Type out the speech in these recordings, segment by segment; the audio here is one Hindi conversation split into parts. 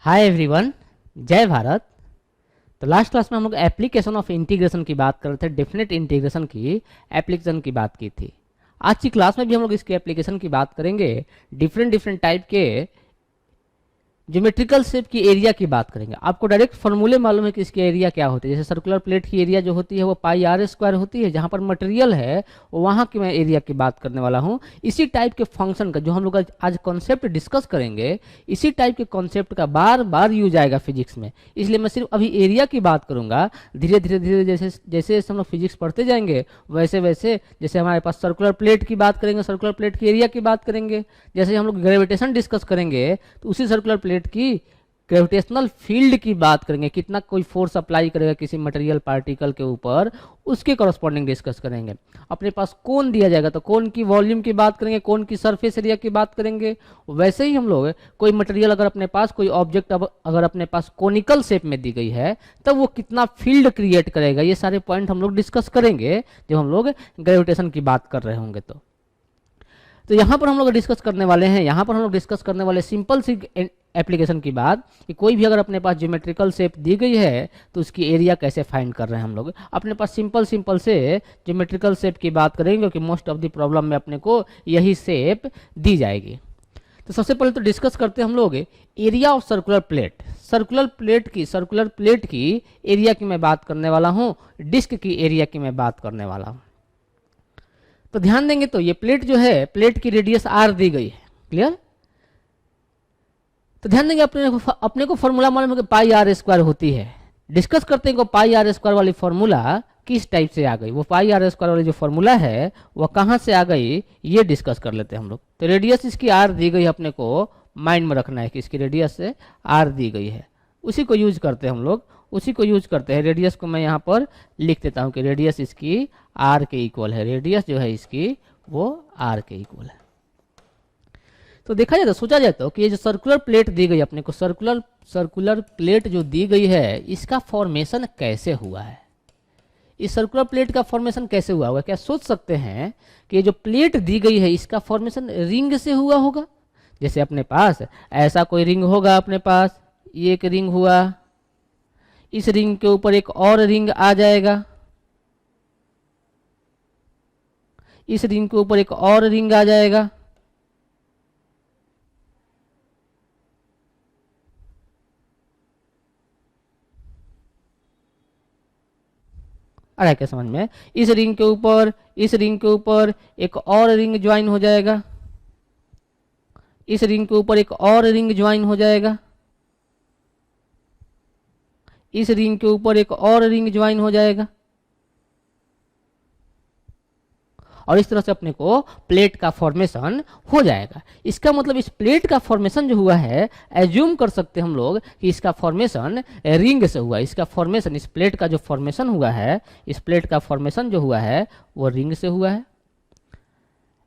हाय एवरीवन, जय भारत। तो लास्ट क्लास में हम लोग एप्लीकेशन ऑफ इंटीग्रेशन की बात कर रहे थे, डेफिनेट इंटीग्रेशन की एप्लीकेशन की बात की थी। आज की क्लास में भी हम लोग इसके एप्लीकेशन की बात करेंगे, डिफरेंट डिफरेंट टाइप के ज्योमेट्रिकल शेप की एरिया की बात करेंगे। आपको डायरेक्ट फॉर्मूले मालूम है कि इसकी एरिया क्या होती है। जैसे सर्कुलर प्लेट की एरिया जो होती है वो पाई आर स्क्वायर होती है, जहाँ पर मटेरियल है वहाँ की मैं एरिया की बात करने वाला हूँ। इसी टाइप के फंक्शन का जो हम लोग आज कॉन्सेप्ट डिस्कस करेंगे, इसी टाइप के कॉन्सेप्ट का बार बार यूज आएगा फिजिक्स में, इसलिए मैं सिर्फ अभी एरिया की बात करूंगा। धीरे धीरे धीरे जैसे जैसे हम लोग फिजिक्स पढ़ते जाएंगे वैसे वैसे, जैसे हमारे पास सर्कुलर प्लेट की बात करेंगे, सर्कुलर प्लेट की एरिया की बात करेंगे। जैसे हम लोग ग्रेविटेशन डिस्कस करेंगे तो उसी सर्कुलर प्लेट की ग्रेविटेशनल फील्ड की बात करेंगे, कितना कोई फोर्स अप्लाई करेगा किसी मटेरियल पार्टिकल के ऊपर, उसके कॉरस्पॉन्डिंग डिस्कस करेंगे। अपने पास कोन दिया जाएगा तो कोन की वॉल्यूम की बात करेंगे, कोन की सरफेस एरिया की बात करेंगे। वैसे ही हम लोग कोई मटेरियल अगर अपने पास, कोई ऑब्जेक्ट अगर अपने पास कोनिकल शेप में दी गई है तब वो कितना फील्ड क्रिएट करेगा, ये सारे पॉइंट हम लोग डिस्कस करेंगे जब हम लोग ग्रेविटेशन की बात कर रहे होंगे। तो यहाँ पर हम लोग डिस्कस करने वाले हैं, यहाँ पर हम लोग डिस्कस करने वाले सिंपल सी एप्लीकेशन की बात कि कोई भी अगर अपने पास ज्योमेट्रिकल शेप दी गई है तो उसकी एरिया कैसे फाइंड कर रहे हैं। हम लोग अपने पास सिंपल से ज्योमेट्रिकल शेप की बात करेंगे, क्योंकि मोस्ट ऑफ द प्रॉब्लम में अपने को यही शेप दी जाएगी। तो सबसे पहले तो डिस्कस करते हैं हम लोग area of circular plate. Circular plate की एरिया की मैं बात करने वाला हूँ, डिस्क की एरिया की मैं बात करने वाला हूँ। तो ध्यान देंगे तो ये प्लेट जो है, प्लेट की रेडियस आर दी गई है, क्लियर। तो ध्यान देंगे अपने को फॉर्मूला मालूम है कि पाई आर स्क्वायर होती है। डिस्कस करते हैं कि पाई आर स्क्वायर वाली फॉर्मूला किस टाइप से आ गई, वो पाई आर स्क्वायर वाली जो फॉर्मूला है वो कहाँ से आ गई, ये डिस्कस कर लेते हैं हम लोग। तो रेडियस इसकी आर दी गई है, अपने को माइंड में रखना है कि इसकी रेडियस से आर दी गई है, उसी को यूज करते हैं हम लोग, उसी को यूज करते हैं। रेडियस को मैं यहाँ पर लिख देता हूँ कि रेडियस इसकी आर के इक्वल है, रेडियस जो है इसकी वो आर के इक्वल है। तो देखा जाए तो, सोचा जाए तो कि ये जो सर्कुलर प्लेट दी गई अपने को, सर्कुलर प्लेट जो दी गई है, इसका फॉर्मेशन कैसे हुआ है, इस सर्कुलर प्लेट का फॉर्मेशन कैसे हुआ होगा। क्या सोच सकते हैं कि ये जो प्लेट दी गई है इसका फॉर्मेशन रिंग से हुआ होगा। जैसे अपने पास ऐसा कोई रिंग होगा, अपने पास ये एक रिंग हुआ, इस रिंग के ऊपर एक और रिंग आ जाएगा, इस रिंग के ऊपर एक और रिंग आ जाएगा, आ रहा है क्या समझ में। इस रिंग के ऊपर, इस रिंग के ऊपर एक और रिंग ज्वाइन हो जाएगा, इस रिंग के ऊपर एक और रिंग ज्वाइन हो जाएगा, इस रिंग के ऊपर एक और रिंग ज्वाइन हो जाएगा, और इस तरह से अपने को प्लेट का फॉर्मेशन हो जाएगा। इसका मतलब इस प्लेट का फॉर्मेशन जो हुआ है, एज्यूम कर सकते हैं हम लोग कि इसका फॉर्मेशन रिंग से हुआ। इसका फॉर्मेशन, इस प्लेट का जो फॉर्मेशन हुआ है, इस प्लेट का फॉर्मेशन जो हुआ है वो रिंग से हुआ है।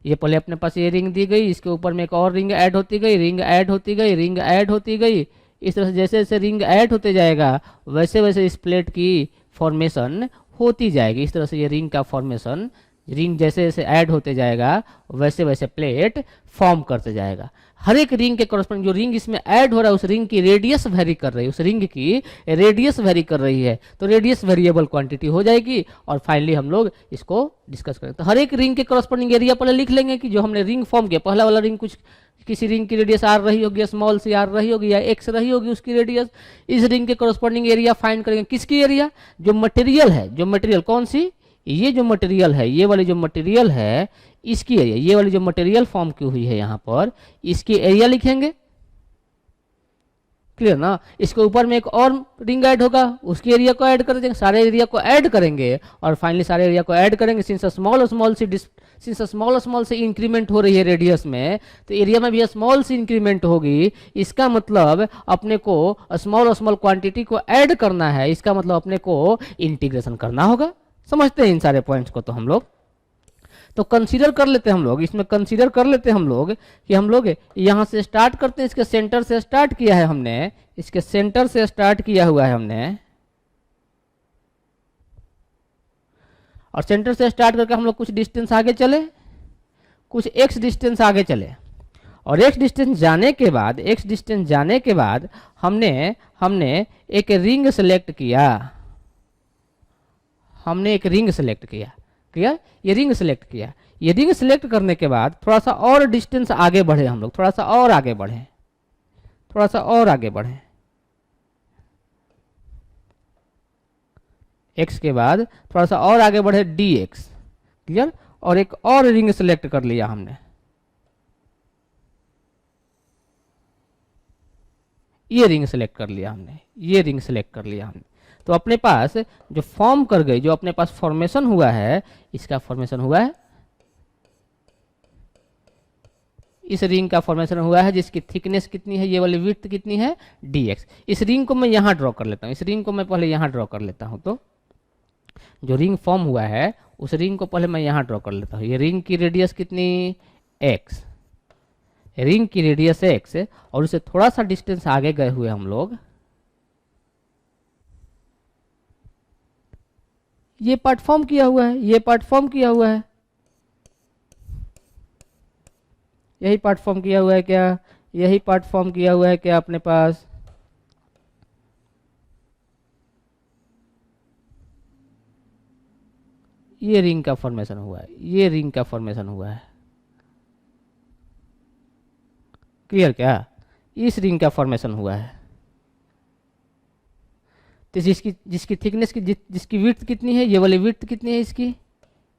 ये पहले अपने पास ये रिंग दी गई, इसके ऊपर में एक और रिंग ऐड होती गई, रिंग ऐड होती गई, रिंग ऐड होती गई। इस तरह से जैसे जैसे रिंग ऐड होते जाएगा वैसे वैसे इस प्लेट की फॉर्मेशन होती जाएगी। इस तरह से ये रिंग का फॉर्मेशन, रिंग जैसे जैसे ऐड होते जाएगा वैसे वैसे प्लेट फॉर्म करते जाएगा। हर एक रिंग के कॉरस्पॉन्डिंग जो रिंग इसमें ऐड हो रहा है उस रिंग की रेडियस वेरी कर रही है, उस रिंग की रेडियस वेरी कर रही है, तो रेडियस वेरिएबल क्वांटिटी हो जाएगी। और फाइनली हम लोग इसको डिस्कस करेंगे। तो हर एक रिंग के कॉरस्पॉन्डिंग एरिया पहले लिख लेंगे कि जो हमने रिंग फॉर्म किया, पहला वाला रिंग कुछ किसी रिंग की रेडियस आर रही होगी, स्मॉल सी आर रही होगी या एक्स रही होगी उसकी रेडियस। इस रिंग के कॉरस्पॉन्डिंग एरिया फाइंड करेंगे, किसकी एरिया, जो मटेरियल है, जो मटेरियल कौन सी, ये जो मटेरियल है, ये वाली जो मटेरियल है इसकी एरिया, ये वाली जो मटेरियल फॉर्म की हुई है यहाँ पर, इसकी एरिया लिखेंगे, क्लियर ना। इसके ऊपर में एक और रिंग ऐड होगा, उसकी एरिया को ऐड कर देंगे, सारे एरिया को ऐड करेंगे और फाइनली सारे एरिया को ऐड करेंगे। सिंस स्मॉल से इंक्रीमेंट हो रही है रेडियस में, तो एरिया में भी स्मॉल सी इंक्रीमेंट होगी। इसका मतलब अपने को स्मॉल क्वांटिटी को ऐड करना है, इसका मतलब अपने को इंटीग्रेशन करना होगा। समझते हैं इन सारे पॉइंट्स को। तो हम लोग तो कंसीडर कर लेते हैं, हम लोग इसमें कंसीडर कर लेते हैं हम लोग कि हम लोग यहाँ से स्टार्ट करते हैं, इसके सेंटर से स्टार्ट किया है हमने, इसके सेंटर से स्टार्ट किया हुआ है हमने, और सेंटर से स्टार्ट करके हम लोग कुछ डिस्टेंस आगे चले, कुछ एक्स डिस्टेंस आगे चले, और x डिस्टेंस जाने के बाद, x डिस्टेंस जाने के बाद हमने हमने एक रिंग सेलेक्ट किया, हमने एक रिंग सेलेक्ट किया, क्लियर, ये रिंग सेलेक्ट किया। ये रिंग सेलेक्ट करने के बाद थोड़ा सा और डिस्टेंस आगे बढ़े हम लोग, थोड़ा सा और आगे बढ़े, थोड़ा सा और आगे बढ़े, x के बाद थोड़ा सा और आगे बढ़े dx, क्लियर, और एक और रिंग सेलेक्ट कर लिया हमने, ये रिंग सेलेक्ट कर लिया हमने, ये रिंग सेलेक्ट कर लिया हमने। तो अपने पास जो फॉर्म कर गई, जो अपने पास फॉर्मेशन हुआ है, इसका फॉर्मेशन हुआ है, इस रिंग का फॉर्मेशन हुआ है, जिसकी थिकनेस कितनी है, ये वाली विड्थ कितनी है, dx। इस रिंग को मैं यहाँ ड्रॉ कर लेता हूँ, इस रिंग को मैं पहले यहाँ ड्रॉ कर लेता हूँ। तो जो रिंग फॉर्म हुआ है उस रिंग को पहले मैं यहाँ ड्रॉ कर लेता हूँ। ये रिंग की रेडियस कितनी, x, रिंग की रेडियस x है, और उससे थोड़ा सा डिस्टेंस आगे गए हुए हम लोग, ये पार्ट फॉर्म किया हुआ है, ये पार्ट फॉर्म किया हुआ है, यही पार्ट फॉर्म किया हुआ है क्या, यही पार्ट फॉर्म किया हुआ है क्या अपने पास, ये रिंग का फॉर्मेशन हुआ है, ये रिंग का फॉर्मेशन हुआ है, क्लियर क्या, इस रिंग का फॉर्मेशन हुआ है। तो जिसकी थिकनेस की जिसकी विड्थ कितनी है, ये वाली विड्थ कितनी है इसकी,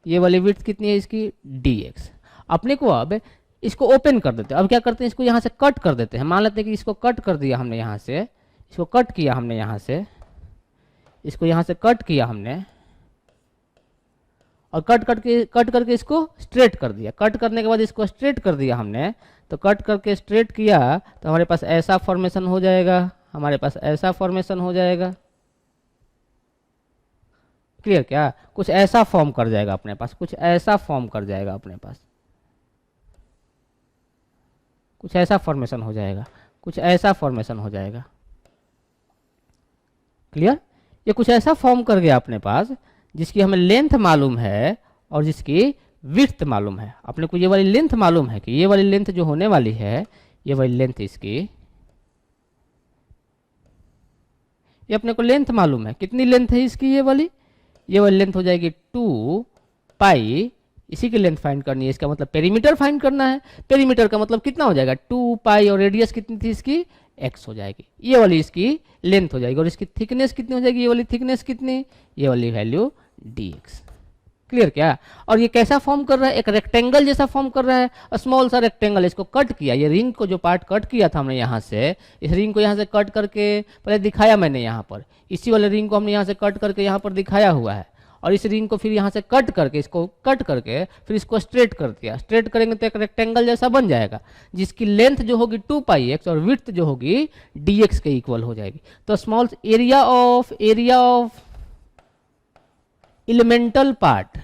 ये वाली विड्थ कितनी है इसकी, dx। अपने को अब इसको ओपन कर देते हैं। अब क्या करते हैं, इसको यहाँ से कट कर देते हैं। मान लेते हैं कि इसको कट कर दिया हमने, यहाँ से इसको कट किया हमने, यहाँ से इसको यहाँ से कट किया हमने, और कट करके इसको स्ट्रेट कर दिया। कट करने के बाद इसको स्ट्रेट कर दिया हमने। तो कट करके स्ट्रेट किया तो हमारे पास ऐसा फॉर्मेशन हो जाएगा, हमारे पास ऐसा फॉर्मेशन हो जाएगा, क्लियर क्या, कुछ ऐसा फॉर्म कर जाएगा अपने पास, कुछ ऐसा फॉर्म कर जाएगा अपने पास, कुछ ऐसा फॉर्मेशन हो जाएगा, कुछ ऐसा फॉर्मेशन हो जाएगा, क्लियर। ये कुछ ऐसा फॉर्म कर गया अपने पास, जिसकी हमें लेंथ मालूम है और जिसकी विड्थ मालूम है। अपने को ये वाली लेंथ मालूम है कि ये वाली लेंथ जो होने वाली है, ये वाली लेंथ इसकी, ये अपने को लेंथ मालूम है, कितनी लेंथ है इसकी, ये वाली लेंथ हो जाएगी 2 पाई, इसी की लेंथ फाइंड करनी है। इसका मतलब पेरीमीटर फाइंड करना है। पेरीमीटर का मतलब कितना हो जाएगा, 2 पाई, और रेडियस कितनी थी इसकी, x हो जाएगी। ये वाली इसकी लेंथ हो जाएगी, और इसकी थिकनेस कितनी हो जाएगी, ये वाली थिकनेस कितनी, ये वाली वैल्यू dx, क्लियर क्या। और ये कैसा फॉर्म कर रहा है, एक रेक्टेंगल जैसा फॉर्म कर रहा है, स्मॉल सा रेक्टेंगल। इसको कट किया, ये रिंग को जो पार्ट कट किया था हमने यहाँ से, इस रिंग को यहाँ से कट करके पहले दिखाया मैंने यहाँ पर, इसी वाले रिंग को हमने यहाँ से कट करके यहाँ पर दिखाया हुआ है, और इस रिंग को फिर यहाँ से कट करके, इसको कट करके फिर इसको स्ट्रेट कर दिया। स्ट्रेट करेंगे तो एक रेक्टेंगल जैसा बन जाएगा, जिसकी लेंथ जो होगी 2 पाई x और विड्थ जो होगी dx के इक्वल हो जाएगी। तो small area of elemental part,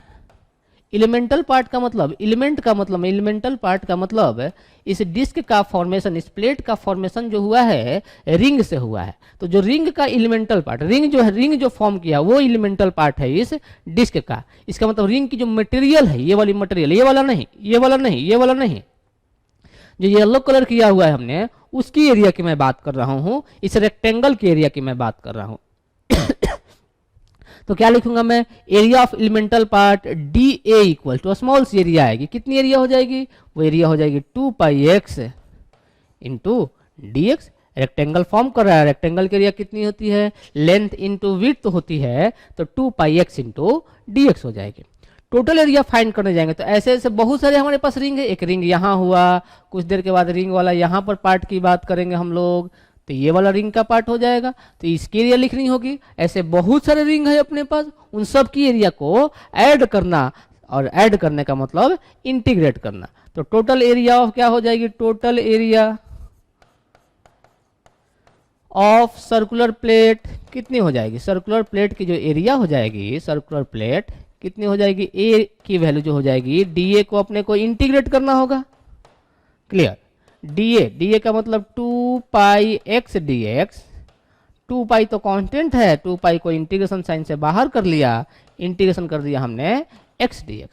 elemental part का मतलब, एलिमेंटल पार्ट का मतलब इस डिस्क का फॉर्मेशन, इस प्लेट का फॉर्मेशन जो हुआ है रिंग से हुआ है। तो जो रिंग का एलिमेंटल पार्ट, रिंग जो फॉर्म किया वो एलिमेंटल पार्ट है इस डिस्क का। इसका मतलब रिंग की जो मटेरियल है, ये वाली मटेरियल, ये वाला नहीं, ये वाला नहीं, ये वाला नहीं, जो येलो कलर किया हुआ है हमने, उसकी एरिया की मैं बात कर रहा हूँ, इस रेक्टेंगल की एरिया की मैं बात कर रहा हूँ। तो क्या लिखूंगा मैं, area of elemental part d a equal to small c area आएगी, कितनी एरिया हो जाएगी, वो एरिया हो जाएगी 2 पाई x into D x. Rectangle form कर रहा है, रेक्टेंगल की एरिया कितनी होती है, लेंथ इंटू विड्थ होती है, तो 2 पाई x इंटू डी एक्स हो जाएगी। टोटल एरिया फाइंड करने जाएंगे तो ऐसे ऐसे बहुत सारे हमारे पास रिंग है। एक रिंग यहाँ हुआ, कुछ देर के बाद रिंग वाला यहाँ पर पार्ट की बात करेंगे हम लोग, तो ये वाला रिंग का पार्ट हो जाएगा, तो इसकी एरिया लिखनी होगी। ऐसे बहुत सारे रिंग है अपने पास, उन सब की एरिया को ऐड करना, और ऐड करने का मतलब इंटीग्रेट करना। तो टोटल एरिया ऑफ क्या हो जाएगी, total area of circular plate कितनी हो जाएगी, सर्कुलर प्लेट की जो एरिया हो जाएगी, सर्कुलर प्लेट कितनी हो जाएगी, ए की वैल्यू जो हो जाएगी, डी ए को अपने को इंटीग्रेट करना होगा, क्लियर। डी ए का मतलब 2 पाई x dx, 2 पाई तो कांस्टेंट है, 2 पाई को इंटीग्रेशन साइन से बाहर कर लिया, इंटीग्रेशन कर दिया हमने x dx।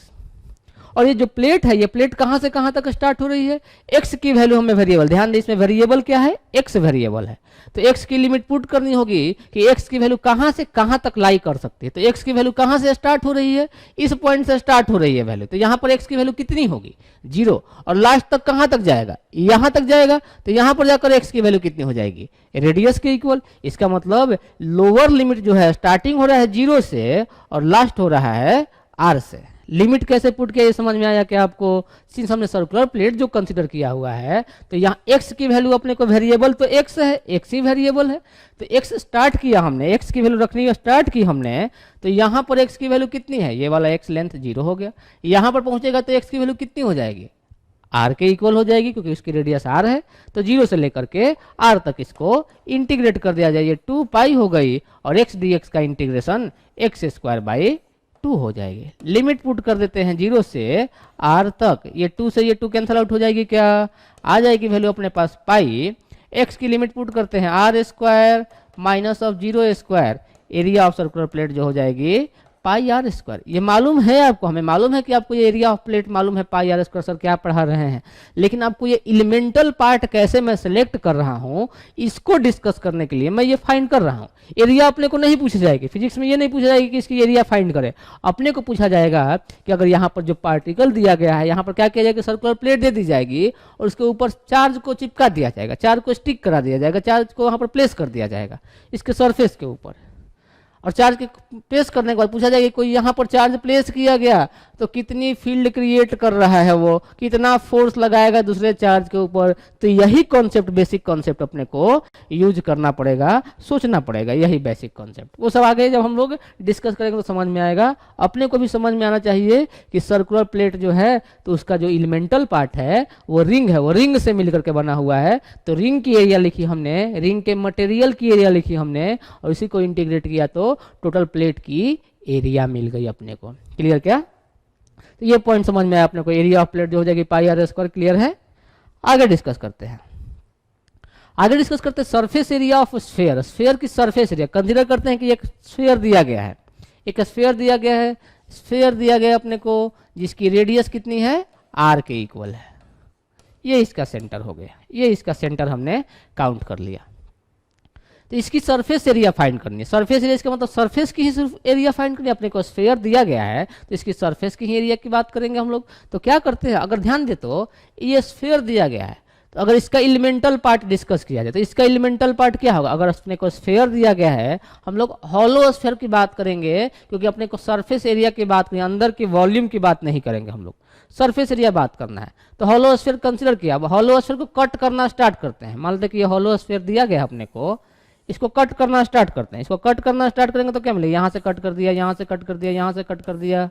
और ये जो प्लेट है, ये प्लेट कहाँ से कहाँ तक स्टार्ट हो रही है, एक्स की वैल्यू हमें वेरिएबल, ध्यान दें इसमें वेरिएबल क्या है, एक्स वेरिएबल है, तो एक्स की लिमिट पुट करनी होगी कि एक्स की वैल्यू कहाँ से कहाँ तक लाई कर सकती है। तो एक्स की वैल्यू कहाँ से स्टार्ट हो रही है, इस पॉइंट से स्टार्ट हो रही है वैल्यू, तो यहाँ पर एक्स की वैल्यू कितनी होगी, 0, और लास्ट तक कहाँ तक जाएगा, यहाँ तक जाएगा, तो यहाँ पर जाकर एक्स की वैल्यू कितनी हो जाएगी, रेडियस के इक्वल। इसका मतलब लोअर लिमिट जो है स्टार्टिंग हो रहा है 0 से और लास्ट हो रहा है r से। लिमिट कैसे पुट किया, ये समझ में आया क्या आपको, सिंस हमने सर्कुलर प्लेट जो कंसीडर किया हुआ है, तो यहाँ x की वैल्यू अपने को वेरिएबल तो x है, x ही वेरिएबल है, तो x स्टार्ट किया हमने, x की वैल्यू रखनी है स्टार्ट की हमने, तो यहाँ पर x की वैल्यू कितनी है, ये वाला x लेंथ 0 हो गया, यहाँ पर पहुंचेगा तो x की वैल्यू कितनी हो जाएगी, r के इक्वल हो जाएगी, क्योंकि उसकी रेडियस r है, तो 0 से लेकर के r तक इसको इंटीग्रेट कर दिया जाए, ये 2 पाई हो गई, और x dx का इंटीग्रेशन x² 2 हो जाएगी। लिमिट पुट कर देते हैं 0 से r तक, ये 2 से ये 2 कैंसल आउट हो जाएगी, क्या आ जाएगी वैल्यू अपने पास पाई, x की लिमिट पुट करते हैं r² minus of 0², area of circular plate जो हो जाएगी पाई r²। ये मालूम है आपको, हमें मालूम है कि आपको ये एरिया ऑफ प्लेट मालूम है पाई r², सर क्या पढ़ा रहे हैं, लेकिन आपको ये एलिमेंटल पार्ट कैसे मैं सेलेक्ट कर रहा हूँ, इसको डिस्कस करने के लिए मैं ये फाइंड कर रहा हूँ। एरिया अपने को नहीं पूछी जाएगी, फिजिक्स में ये नहीं पूछा जाएगी कि इसकी एरिया फाइंड करें, अपने को पूछा जाएगा कि अगर यहाँ पर जो पार्टिकल दिया गया है, यहाँ पर क्या किया जाएगा, सर्कुलर प्लेट दे दी जाएगी और उसके ऊपर चार्ज को चिपका दिया जाएगा, चार्ज को स्टिक करा दिया जाएगा, चार्ज को वहाँ पर प्लेस कर दिया जाएगा इसके सरफेस के ऊपर, और चार्ज के प्लेस करने के बाद पूछा जाएगा कोई यहाँ पर चार्ज प्लेस किया गया तो कितनी फील्ड क्रिएट कर रहा है, वो कितना फोर्स लगाएगा दूसरे चार्ज के ऊपर। तो यही कॉन्सेप्ट, बेसिक कॉन्सेप्ट अपने को यूज करना पड़ेगा, सोचना पड़ेगा, यही बेसिक कॉन्सेप्ट। वो सब आगे जब हम लोग डिस्कस करेंगे तो समझ में आएगा। अपने को भी समझ में आना चाहिए कि सर्कुलर प्लेट जो है तो उसका जो एलिमेंटल पार्ट है वो रिंग है, वो रिंग से मिलकर के बना हुआ है। तो रिंग की एरिया लिखी हमने, रिंग के मटेरियल की एरिया लिखी हमने, और इसी को इंटीग्रेट किया तो टोटल प्लेट की एरिया मिल गई अपने को। क्लियर क्या? तो ये पॉइंट समझ में आया अपने को, एरिया ऑफ प्लेट जो हो जाएगी पाई r²। क्लियर है? आगे डिस्कस करते हैं, आगे डिस्कस करते हैं surface area of sphere. Sphere की सरफेस एरिया कंसीडर करते हैं कि एक स्फीयर दिया गया है, एक स्फीयर दिया गया है, स्फीयर दिया गया अपने को जिसकी रेडियस कितनी है, r के इक्वल है। ये इसका सेंटर हो गया, ये इसका सेंटर हमने काउंट कर लिया। तो इसकी सरफेस एरिया फाइंड करनी है। सरफेस एरिया इसका मतलब सरफेस की ही सिर्फ एरिया फाइंड करनी है। अपने को स्फीयर दिया गया है तो इसकी सरफेस की ही एरिया की बात करेंगे हम लोग। तो क्या करते हैं, अगर ध्यान दे तो ये स्फीयर दिया गया है, तो अगर इसका एलिमेंटल पार्ट डिस्कस किया जाए तो इसका एलिमेंटल पार्ट क्या होगा। अगर अपने को स्फीयर दिया गया है, हम लोग हॉलो स्फीयर की बात करेंगे, क्योंकि अपने को सरफेस एरिया की बात करेंगे, अंदर की वॉल्यूम की बात नहीं करेंगे हम लोग, सरफेस एरिया बात करना है। तो हॉलो स्फीयर कंसीडर किया, अब हॉलो स्फीयर को कट करना स्टार्ट करते हैं। मान लेते कि ये हॉलो स्फीयर दिया गया अपने को, इसको कट करना स्टार्ट करते हैं। इसको कट करना स्टार्ट करेंगे तो क्या मिलेगा, यहाँ से कट कर दिया, यहाँ से कट कर दिया, यहाँ से कट कर दिया,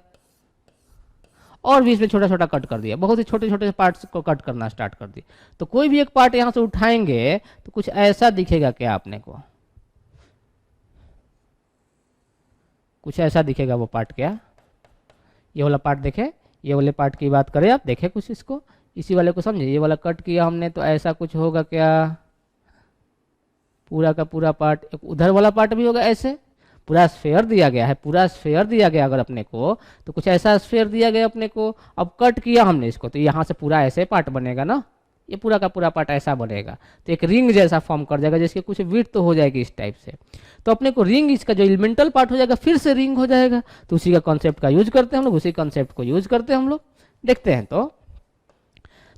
और बीच में छोटा छोटा कट कर दिया, बहुत ही छोटे छोटे पार्ट्स को कट करना स्टार्ट कर दिया। तो कोई भी एक पार्ट यहाँ से उठाएंगे तो कुछ ऐसा दिखेगा क्या अपने को, कुछ ऐसा दिखेगा वो पार्ट। क्या ये वाला पार्ट देखे, ये वाले पार्ट की बात करें आप, देखे कुछ इसको, इसी वाले को समझे, ये वाला कट किया हमने तो ऐसा कुछ होगा क्या, पूरा का पूरा पार्ट, उधर वाला पार्ट भी होगा ऐसे। पूरा स्फीयर दिया गया है, पूरा स्फीयर दिया गया अगर अपने को, तो कुछ ऐसा स्फीयर दिया गया अपने को। अब कट किया हमने इसको तो यहाँ से पूरा ऐसे पार्ट बनेगा ना, ये पूरा का पूरा पार्ट ऐसा बनेगा, तो एक रिंग जैसा फॉर्म कर जाएगा, जिसकी कुछ विड्थ तो हो जाएगी इस टाइप से। तो अपने को रिंग, इसका जो एलिमेंटल पार्ट हो जाएगा फिर से रिंग हो जाएगा। तो उसी का कॉन्सेप्ट का यूज करते हैं हम लोग, उसी कॉन्सेप्ट को यूज करते हैं हम लोग। देखते हैं तो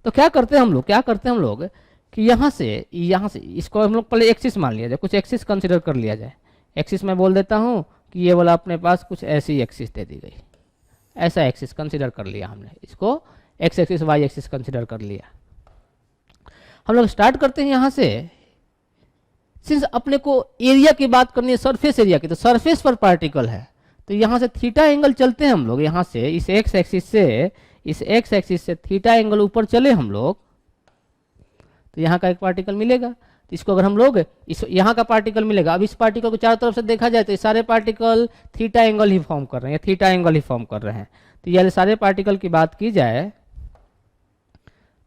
क्या करते हैं हम लोग, क्या करते हैं हम लोग कि यहाँ से इसको हम लोग पहले एक्सिस मान लिया जाए, कुछ एक्सिस कंसिडर कर लिया जाए। एक्सिस मैं बोल देता हूँ कि ये वाला अपने पास कुछ ऐसी एक्सिस दे दी गई, ऐसा एक्सिस कंसिडर कर लिया हमने, इसको x axis y axis consider कर लिया। हम लोग स्टार्ट करते हैं यहाँ से। सिंस अपने को एरिया की बात करनी है, सरफेस एरिया की, तो सरफेस पर पार्टिकल है, तो यहाँ से थीटा एंगल चलते हैं हम लोग। यहाँ से इस एक्स एक्सिस से थीटा एंगल ऊपर चले हम लोग, तो यहाँ का एक पार्टिकल मिलेगा। तो इसको अगर हम लोग यहाँ का पार्टिकल मिलेगा, अब इस पार्टिकल को चारों तरफ से देखा जाए तो ये सारे पार्टिकल थीटा एंगल ही फॉर्म कर रहे हैं, थीटा एंगल ही फॉर्म कर रहे हैं। तो ये सारे पार्टिकल की बात की जाए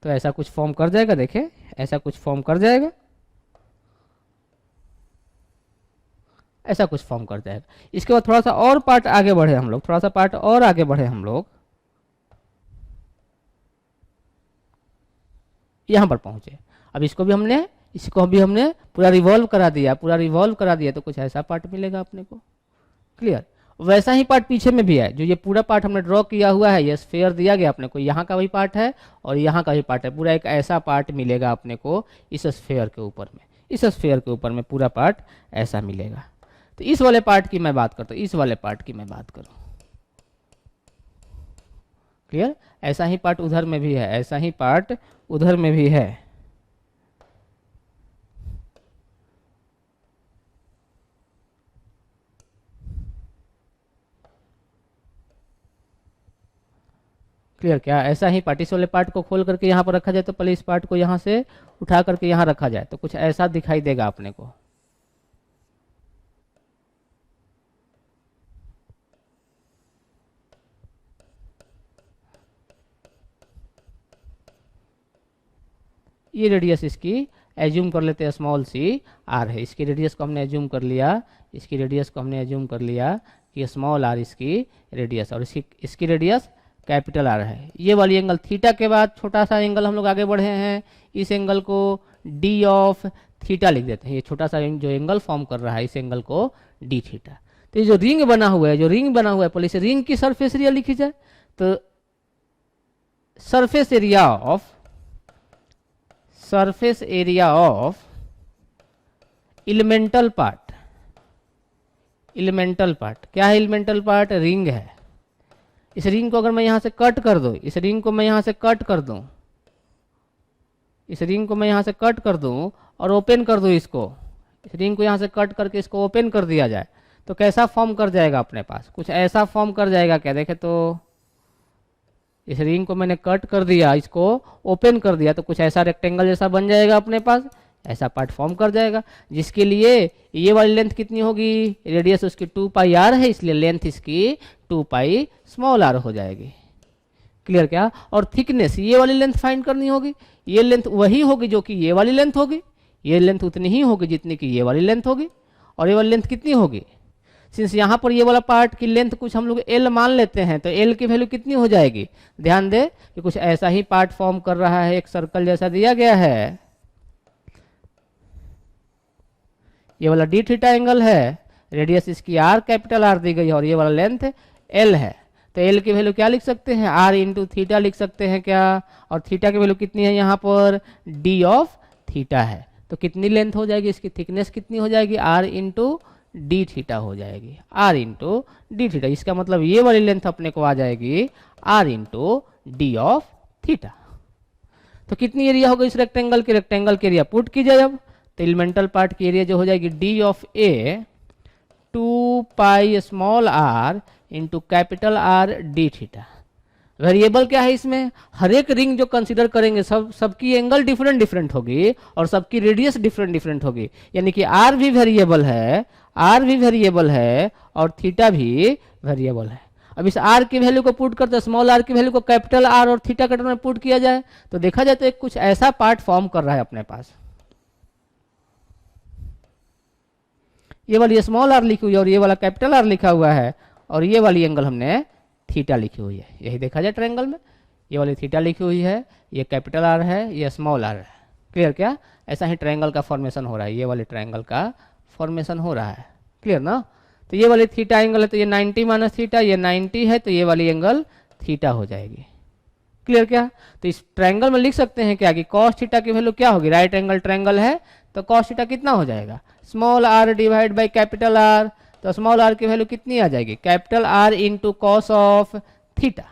तो ऐसा कुछ फॉर्म कर जाएगा, देखे ऐसा कुछ फॉर्म कर जाएगा, ऐसा कुछ फॉर्म कर जाएगा। इसके बाद थोड़ा सा और पार्ट आगे बढ़े हम लोग, थोड़ा सा पार्ट और आगे बढ़े हम लोग, यहाँ पर पहुँचे। अब इसको भी हमने पूरा रिवॉल्व करा दिया, तो कुछ ऐसा पार्ट मिलेगा अपने को। क्लियर। वैसा ही पार्ट पीछे में भी है, जो ये पूरा पार्ट हमने ड्रॉ किया हुआ है, ये स्फीयर दिया गया अपने को, यहाँ का भी पार्ट है और यहाँ का भी पार्ट है, पूरा एक ऐसा पार्ट मिलेगा अपने को इस स्फीयर के ऊपर में। इस स्फीयर के ऊपर में पूरा पार्ट ऐसा मिलेगा। तो इस वाले पार्ट की मैं बात करता हूँ, इस वाले पार्ट की मैं बात करूँ। क्लियर। ऐसा ही पार्ट उधर में भी है, ऐसा ही पार्ट उधर में भी है। क्लियर। क्या ऐसा ही पार्ट, इस वाले पार्ट को खोल करके यहाँ पर रखा जाए, तो पहले इस पार्ट को यहाँ से उठा करके यहाँ रखा जाए, तो कुछ ऐसा दिखाई देगा अपने को। ये रेडियस इसकी एज्यूम कर लेते हैं स्मॉल सी आर है, इसकी रेडियस को हमने एज्यूम कर लिया, इसकी रेडियस को हमने एज्यूम कर लिया कि स्मॉल आर इसकी रेडियस, और इसकी रेडियस कैपिटल आर है। ये वाली एंगल थीटा के बाद छोटा सा एंगल हम लोग आगे बढ़े हैं, इस एंगल को डी ऑफ थीटा लिख देते हैं। ये छोटा सा जो एंगल फॉर्म कर रहा है, इस एंगल को डी थीटा। तो ये जो रिंग बना हुआ है, पहले इसे रिंग की सरफेस एरिया लिखी जाए, तो surface area of elemental part क्या है? एलिमेंटल पार्ट रिंग है। इस रिंग को अगर मैं यहां से कट कर दूं, इस रिंग को मैं यहां से कट कर दूं और ओपन कर दूं इसको, इस रिंग को यहां से कट करके इसको ओपन कर दिया जाए, तो कैसा फॉर्म कर जाएगा अपने पास? कुछ ऐसा फॉर्म कर जाएगा। क्या देखे तो इस रिंग को मैंने कट कर दिया, इसको ओपन कर दिया, तो कुछ ऐसा रेक्टेंगल जैसा बन जाएगा अपने पास, ऐसा पार्ट फॉर्म कर जाएगा, जिसके लिए ये वाली लेंथ कितनी होगी? रेडियस उसकी 2 पाई आर है, इसलिए लेंथ इसकी 2 पाई स्मॉल आर हो जाएगी। क्लियर। क्या? और थिकनेस, ये वाली लेंथ फाइंड करनी होगी। ये लेंथ वही होगी जो कि ये वाली लेंथ होगी, ये लेंथ उतनी ही होगी जितनी कि ये वाली लेंथ होगी। और ये वाली लेंथ कितनी होगी? सिंस यहाँ पर ये वाला पार्ट की लेंथ कुछ हम लोग एल मान लेते हैं, तो एल की वैल्यू कितनी हो जाएगी? ध्यान दे कि कुछ ऐसा ही पार्ट फॉर्म कर रहा है, एक सर्कल जैसा दिया गया है, ये वाला डी थीटा एंगल है, रेडियस इसकी आर कैपिटल आर दी गई है, और ये वाला लेंथ एल है। तो एल की वैल्यू क्या लिख सकते हैं? आर इंटू थीटा लिख सकते हैं क्या? और थीटा की वैल्यू कितनी है यहाँ पर? डी ऑफ थीटा है। तो कितनी लेंथ हो जाएगी इसकी? थिकनेस कितनी हो जाएगी? आर इंटू डी थीटा हो जाएगी, आर इंटू डी थीटा। इसका मतलब ये वाली लेंथ अपने को आ जाएगी r into d of theta. तो कितनी एरिया होगा इस रेक्टेंगल की? रेक्टेंगल की एरिया पुट की जाए अब, तो एलिमेंटल पार्ट की एरिया जो हो जाएगी d of a 2 pi small r into capital R d theta. Variable क्या है इसमें? हर एक रिंग जो कंसीडर करेंगे सबकी एंगल डिफरेंट होगी और सबकी रेडियस डिफरेंट होगी, यानी कि आर भी वेरिएबल है और थीटा भी वेरिएबल है। अब इस आर की वैल्यू को पुट करते, स्मॉल आर की वैल्यू को कैपिटल आर और थीटा के टर्म में पुट किया जाए, तो देखा जाए तो एक कुछ ऐसा पार्ट फॉर्म कर रहा है अपने पास। ये वाली स्मॉल आर लिखी हुई है और ये वाला कैपिटल आर लिखा हुआ है, और ये वाली एंगल हमने थीटा लिखी हुई है। यही देखा जाए ट्रायंगल में, ये वाली थीटा लिखी हुई है, ये कैपिटल आर है, ये स्मॉल आर है। क्लियर। क्या? ऐसा ही ट्रायंगल का फॉर्मेशन हो रहा है, ये वाले ट्रायंगल का फॉर्मेशन हो रहा है। क्लियर ना? तो ये वाली थीटा एंगल है, तो ये 90 माइनस थीटा, ये 90 है, तो ये वाली एंगल थीटा हो जाएगी। क्लियर। क्या? तो इस ट्रायंगल में लिख सकते हैं क्या कि कॉस थीटा की वैल्यू क्या होगी? राइट एंगल ट्रायंगल है, तो कॉस थीटा कितना हो जाएगा? Small r divide by capital R. तो स्मॉल आर की वैल्यू कितनी आ जाएगी? Capital R into cos of theta.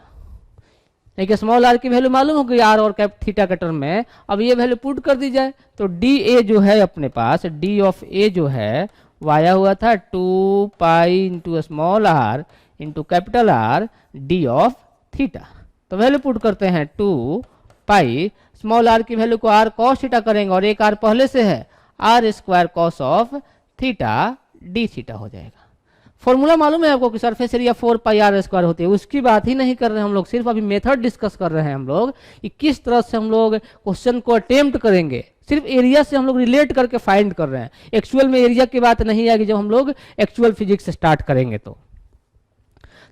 देखिए स्मॉल आर की वैल्यू मालूम हो गई आर और थीटा के टर्म में। अब ये वैल्यू पुट कर दी जाए, तो डी ए जो है अपने पास, डी ऑफ ए जो है वो आया हुआ था 2 pi into small r into capital R d of theta. तो वैल्यू पुट करते हैं 2 पाई, स्मॉल आर की वैल्यू को आर कॉस थीटा करेंगे और एक आर पहले से है, r square cos of theta d theta हो जाएगा। फॉर्मूला मालूम है आपको कि surface area 4 pi r square होती है, उसकी बात ही नहीं कर रहे हैं हम लोग, सिर्फ अभी मेथड डिस्कस कर रहे हैं हम लोग कि किस तरह से हम लोग क्वेश्चन को अटेम्प्ट करेंगे। सिर्फ एरिया से हम लोग रिलेट करके फाइंड कर रहे हैं, एक्चुअल में एरिया की बात नहीं आएगी जब हम लोग एक्चुअल फिजिक्स स्टार्ट करेंगे। तो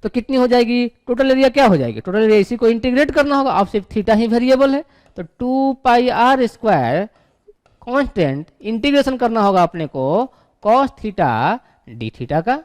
कितनी हो जाएगी टोटल एरिया? क्या हो जाएगी टोटल एरिया? इसी को इंटीग्रेट करना होगा। अब सिर्फ थीटा ही वेरिएबल है, तो 2πr² कांस्टेंट इंटीग्रेशन करना होगा अपने को cos थीटा डी थीटा का।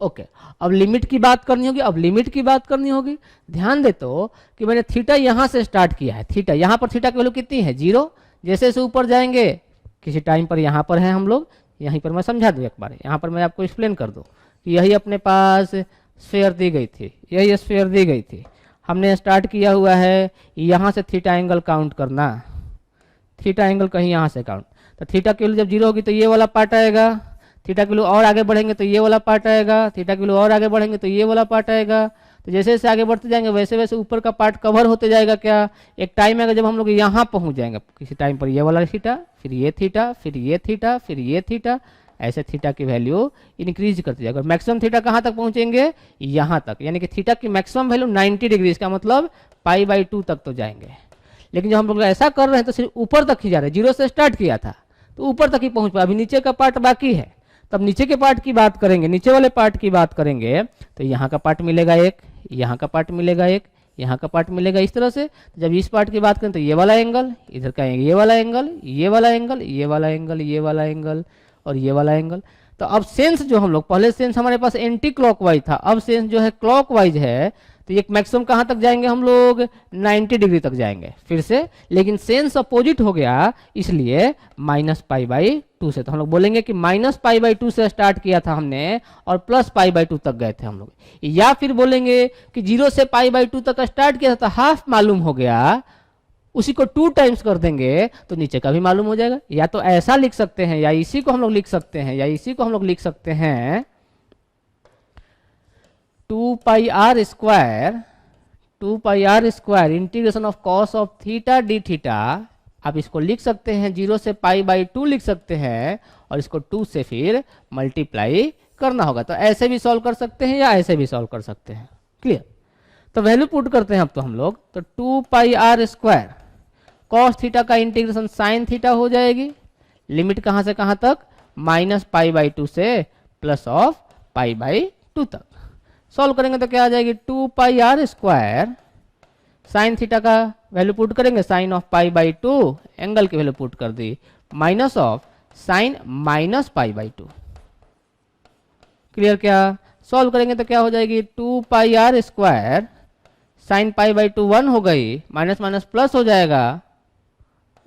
ओके, अब लिमिट की बात करनी होगी। अब लिमिट की बात करनी होगी, ध्यान दे तो कि मैंने थीटा यहां से स्टार्ट किया है। थीटा यहां पर थीटा की वैल्यू कितनी है 0। जैसे जैसे ऊपर जाएंगे किसी टाइम पर यहां पर है हम लोग, यहीं पर मैं समझा दूं एक बार, यहां पर मैं आपको एक्सप्लेन कर दूं कि यही अपने पास स्फीयर दी गई थी, यही स्फीयर दी गई थी। हमने स्टार्ट किया हुआ है यहां से थीटा एंगल काउंट करना, थीटा एंगल कहीं यहाँ से काउंट। तो थीटा की वैल्यू जब 0 होगी तो ये वाला पार्ट आएगा, थीटा की वैल्यू और आगे बढ़ेंगे तो ये वाला पार्ट आएगा, थीटा की वैल्यू और आगे बढ़ेंगे तो ये वाला पार्ट आएगा। तो जैसे जैसे आगे बढ़ते जाएंगे वैसे वैसे ऊपर का पार्ट कवर होते जाएगा। क्या एक टाइम आएगा जब हम लोग यहाँ पहुँच जाएंगे, किसी टाइम पर ये वाला थीटा, फिर ये थीटा, फिर ये थीटा, फिर ये थीटा, ऐसे थीटा की वैल्यू इंक्रीज करते जाएगा। मैक्सिमम थीटा कहाँ तक पहुँचेंगे, यहाँ तक, यानी कि थीटा की मैक्सिमम वैल्यू 90 डिग्री, इसका मतलब π/2 तक तो जाएंगे। लेकिन जब हम लोग ऐसा कर रहे हैं तो सिर्फ ऊपर तक ही जा रहे हैं, 0 से स्टार्ट किया था तो ऊपर तक ही पहुंच पाया, अभी नीचे का पार्ट बाकी है। तब नीचे के पार्ट की बात करेंगे, नीचे वाले पार्ट की बात करेंगे तो यहाँ का पार्ट मिलेगा एक, यहाँ का पार्ट मिलेगा एक, यहाँ का पार्ट मिलेगा, इस तरह से। जब इस पार्ट की बात करें तो ये वाला एंगल, इधर का ये वाला एंगल, ये वाला एंगल, ये वाला एंगल, ये वाला एंगल और ये वाला एंगल। तो अब सेंस जो हम लोग, पहले सेंस हमारे पास एंटी क्लॉकवाइज था, अब सेंस जो है क्लॉकवाइज है। तो ये मैक्सिमम कहाँ तक जाएंगे हम लोग, 90 डिग्री तक जाएंगे फिर से। लेकिन सेंस अपोजिट हो गया इसलिए -π/2 से। तो हम लोग बोलेंगे कि -π/2 से स्टार्ट किया था हमने और +π/2 तक गए थे हम लोग। या फिर बोलेंगे कि 0 से π/2 तक स्टार्ट किया था तो हाफ मालूम हो गया, उसी को 2 टाइम्स कर देंगे तो नीचे का भी मालूम हो जाएगा। या तो ऐसा लिख सकते हैं, या इसी को हम लोग लिख सकते हैं, या इसी को हम लोग लिख सकते हैं 2πr² integration of cos of theta d theta. आप इसको लिख सकते हैं 0 से π/2 लिख सकते हैं और इसको 2 से फिर मल्टीप्लाई करना होगा। तो ऐसे भी सॉल्व कर सकते हैं या ऐसे भी सॉल्व कर सकते हैं। क्लियर? तो वैल्यू पुट करते हैं अब तो हम लोग, तो 2πr² कॉस थीटा का इंटीग्रेशन साइन थीटा हो जाएगी। लिमिट कहाँ से कहाँ तक, -π/2 से +π/2 तक। सॉल्व करेंगे तो क्या आ जाएगी, 2πr² साइन थीटा का वैल्यू पुट करेंगे, साइन ऑफ π/2 एंगल की वैल्यू पुट कर दी, माइनस ऑफ साइन -π/2। क्लियर? क्या सॉल्व करेंगे तो क्या हो जाएगी, 2πr² साइन π/2 1 हो गई, माइनस माइनस प्लस हो जाएगा,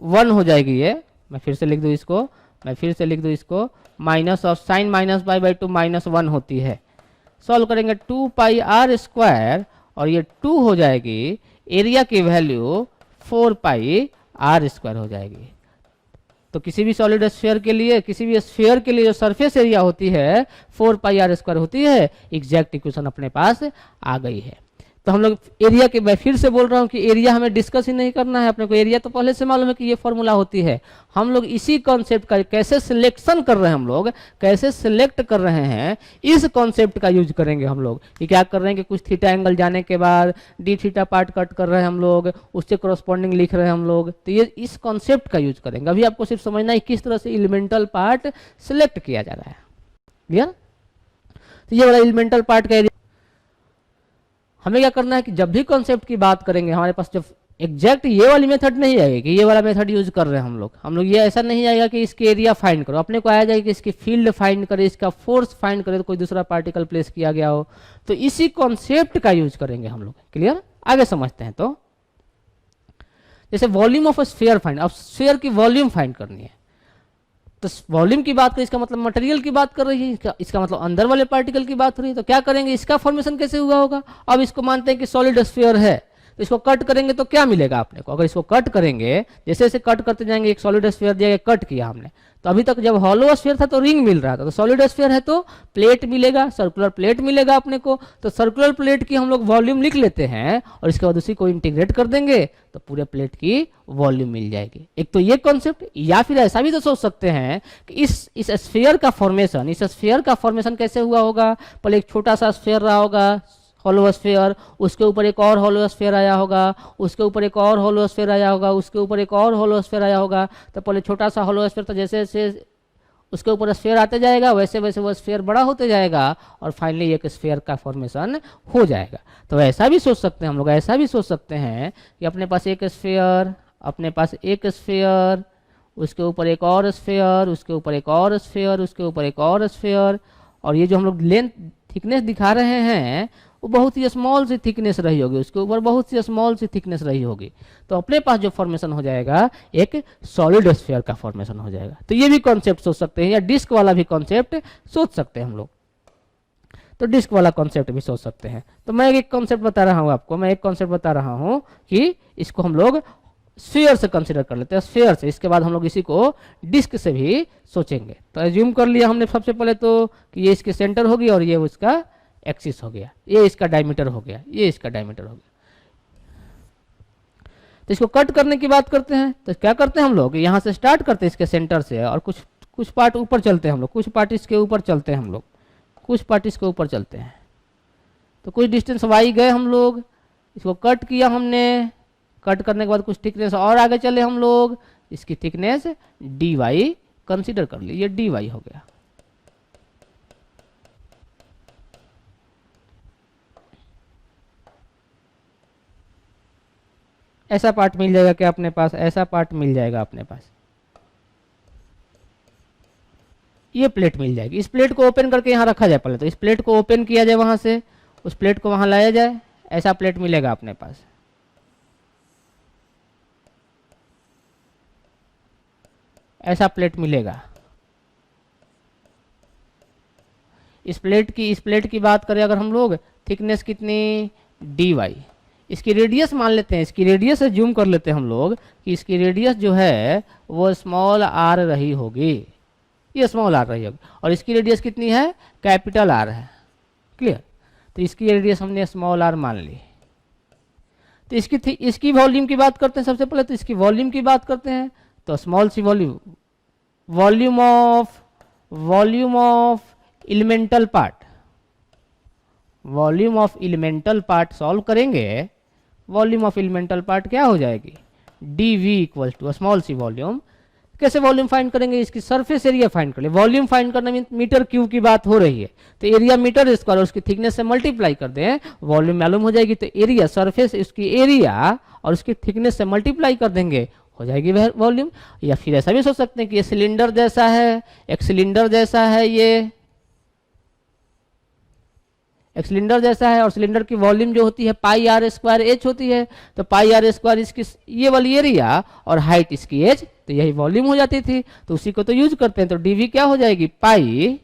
1 हो जाएगी ये। मैं फिर से लिख दूँ इसको, माइनस ऑफ साइन -π/2 -1 होती है। सॉल्व करेंगे 2πr² और ये 2 हो जाएगी, एरिया की वैल्यू 4πr² हो जाएगी। तो किसी भी सॉलिड स्फीयर के लिए, किसी भी स्फीयर के लिए जो सरफेस एरिया होती है 4πr² होती है। एग्जैक्ट इक्वेशन अपने पास आ गई है। तो हम लोग एरिया के, मैं फिर से बोल रहा हूँ कि एरिया हमें डिस्कस ही नहीं करना है, अपने को एरिया तो पहले से मालूम है कि ये फॉर्मूला होती है। हम लोग इसी कॉन्सेप्ट का कैसे सिलेक्शन कर रहे हैं, हम लोग कैसे सिलेक्ट कर रहे हैं, इस कॉन्सेप्ट का यूज करेंगे हम लोग। कि क्या कर रहे हैं कि कुछ थीटा एंगल जाने के बाद डी थीटा पार्ट कट कर रहे हैं हम लोग, उससे करस्पॉन्डिंग लिख रहे हैं हम लोग। तो ये इस कॉन्सेप्ट का यूज करेंगे। अभी आपको सिर्फ समझना है किस तरह से एलिमेंटल पार्ट सिलेक्ट किया जा रहा है। क्लियर? तो ये वाला एलिमेंटल पार्ट का एरिया हमें क्या करना है कि जब भी कॉन्सेप्ट की बात करेंगे हमारे पास जब एग्जैक्ट ये वाली मेथड नहीं आएगी कि ये वाला मेथड यूज कर रहे हैं हम लोग ये ऐसा नहीं आएगा कि इसके एरिया फाइंड करो, अपने को आया जाएगा कि इसकी फील्ड फाइंड करे, इसका फोर्स फाइंड करे, तो कोई दूसरा पार्टिकल प्लेस किया गया हो। तो इसी कॉन्सेप्ट का यूज करेंगे हम लोग। क्लियर? आगे समझते हैं। तो जैसे वॉल्यूम ऑफ स्फीयर फाइंड, अब स्फीयर की वॉल्यूम फाइंड करनी है। तो वॉल्यूम की बात करें, इसका मतलब मटेरियल की बात कर रही है, इसका मतलब अंदर वाले पार्टिकल की बात हो रही है। तो क्या करेंगे, इसका फॉर्मेशन कैसे हुआ होगा। अब इसको मानते हैं कि सॉलिड स्फीयर है, तो इसको कट करेंगे तो क्या मिलेगा अपने को। अगर इसको कट करेंगे, जैसे जैसे कट करते जाएंगे, एक सॉलिड स्फीयर दिया, कट किया हमने, तो अभी तक जब हॉलो स्फीयर था तो रिंग मिल रहा था, तो सॉलिड स्फीयर है तो प्लेट मिलेगा, सर्कुलर प्लेट मिलेगा अपने को। तो सर्कुलर प्लेट की हम लोग वॉल्यूम लिख लेते हैं और इसके बाद उसी को इंटीग्रेट कर देंगे तो पूरे प्लेट की वॉल्यूम मिल जाएगी। एक तो ये कॉन्सेप्ट, या फिर ऐसा भी तो सोच सकते हैं कि इस स्फीयर का फॉर्मेशन, इस स्फीयर का फॉर्मेशन कैसे हुआ होगा। पहले एक छोटा सा स्फीयर रहा होगा, हॉलो स्फीयर, उसके ऊपर एक और हॉलो स्फीयर आया होगा, उसके ऊपर एक और हॉलो स्फीयर आया होगा, उसके ऊपर एक और हॉलो स्फीयर आया होगा। तो पहले छोटा सा हॉलो स्फीयर था, जैसे जैसे उसके ऊपर स्फीयर आते जाएगा, वैसे वैसे वो स्फीयर बड़ा होते जाएगा और फाइनली एक स्फीयर का फॉर्मेशन हो जाएगा। तो ऐसा भी सोच सकते हैं हम लोग, ऐसा भी सोच सकते हैं कि अपने पास एक स्फीयर, अपने पास एक स्फीयर, उसके ऊपर एक और स्फीयर, उसके ऊपर एक और स्फीयर, उसके ऊपर एक और स्फीयर, और ये जो हम लोग लेंथ थिकनेस दिखा रहे हैं वो बहुत ही स्मॉल सी थिकनेस रही होगी, उसके ऊपर बहुत सी स्मॉल सी थिकनेस रही होगी। तो अपने पास जो फॉर्मेशन हो जाएगा एक सॉलिड स्फीयर का फॉर्मेशन हो जाएगा। तो ये भी कॉन्सेप्ट सोच सकते हैं, या डिस्क वाला भी कॉन्सेप्ट सोच सकते हैं हम लोग। तो डिस्क वाला कॉन्सेप्ट भी सोच सकते हैं। तो मैं एक कॉन्सेप्ट बता रहा हूँ आपको, मैं एक कॉन्सेप्ट बता रहा हूँ कि इसको हम लोग स्फीयर से कंसीडर कर लेते हैं, स्फीयर से। इसके बाद हम लोग इसी को डिस्क से भी सोचेंगे। तो एज्यूम कर लिया हमने सबसे पहले तो कि ये इसके सेंटर होगी और ये उसका एक्सिस हो गया, ये इसका डायमीटर हो गया, ये इसका डायमीटर हो गया। तो इसको कट करने की बात करते हैं। तो क्या करते हैं हम लोग, यहाँ से स्टार्ट करते हैं इसके सेंटर से, और कुछ पार्ट ऊपर चलते हैं हम लोग, कुछ पार्ट इसके ऊपर चलते हैं हम लोग, कुछ पार्ट इसके ऊपर चलते हैं। तो कुछ डिस्टेंस वाई गए हम लोग, इसको कट किया हमने, कट करने के बाद कुछ थिकनेस और आगे चले हम लोग, इसकी थिकनेस डी वाई कंसिडर कर ली, ये डी वाई हो गया। ऐसा पार्ट मिल जाएगा क्या अपने पास, ऐसा पार्ट मिल जाएगा अपने पास, ये प्लेट मिल जाएगी। इस प्लेट को ओपन करके यहाँ रखा जाए पहले, तो इस प्लेट को ओपन किया जाए, वहां से उस प्लेट को वहां लाया जाए, ऐसा प्लेट मिलेगा अपने पास। ऐसा प्लेट मिलेगा। इस प्लेट की बात करें अगर हम लोग, थिकनेस कितनी, डी वाई। इसकी रेडियस मान लेते हैं, इसकी रेडियस से जूम कर लेते हैं हम लोग कि इसकी रेडियस जो है वो स्मॉल आर रही होगी, ये स्मॉल आर रही होगी, और इसकी रेडियस कितनी है, कैपिटल आर है। क्लियर। तो इसकी रेडियस हमने स्मॉल आर मान ली। तो इसकी वॉल्यूम की बात करते हैं सबसे पहले, तो इसकी वॉल्यूम की बात करते हैं। तो small c volume, volume of elemental part, volume of elemental part solve करेंगे, वॉल्यूम ऑफ एलिमेंटल पार्ट क्या हो जाएगी, d v equal to small c volume. कैसे वॉल्यूम फाइंड करेंगे, इसकी सरफेस एरिया फाइंड कर ले। वॉल्यूम फाइंड करने में मीटर क्यूब की बात हो रही है, तो एरिया मीटर स्क्वायर और उसकी थिकनेस से मल्टीप्लाई कर दें, वॉल्यूम मालूम हो जाएगी। तो एरिया, सरफेस उसकी एरिया और उसकी थिकनेस से मल्टीप्लाई कर देंगे, हो जाएगी वॉल्यूम। या फिर ऐसा भी सोच सकते हैं कि ये सिलेंडर जैसा है, एक सिलेंडर जैसा है, ये एक सिलेंडर जैसा है, और सिलेंडर की वॉल्यूम जो होती है पाई आर स्क्वायर एच होती है। तो पाई आर स्क्वायर इसकी ये वाली एरिया और हाइट इसकी एच, तो यही वॉल्यूम हो जाती थी। तो उसी को तो यूज करते हैं। तो डीवी क्या हो जाएगी, पाई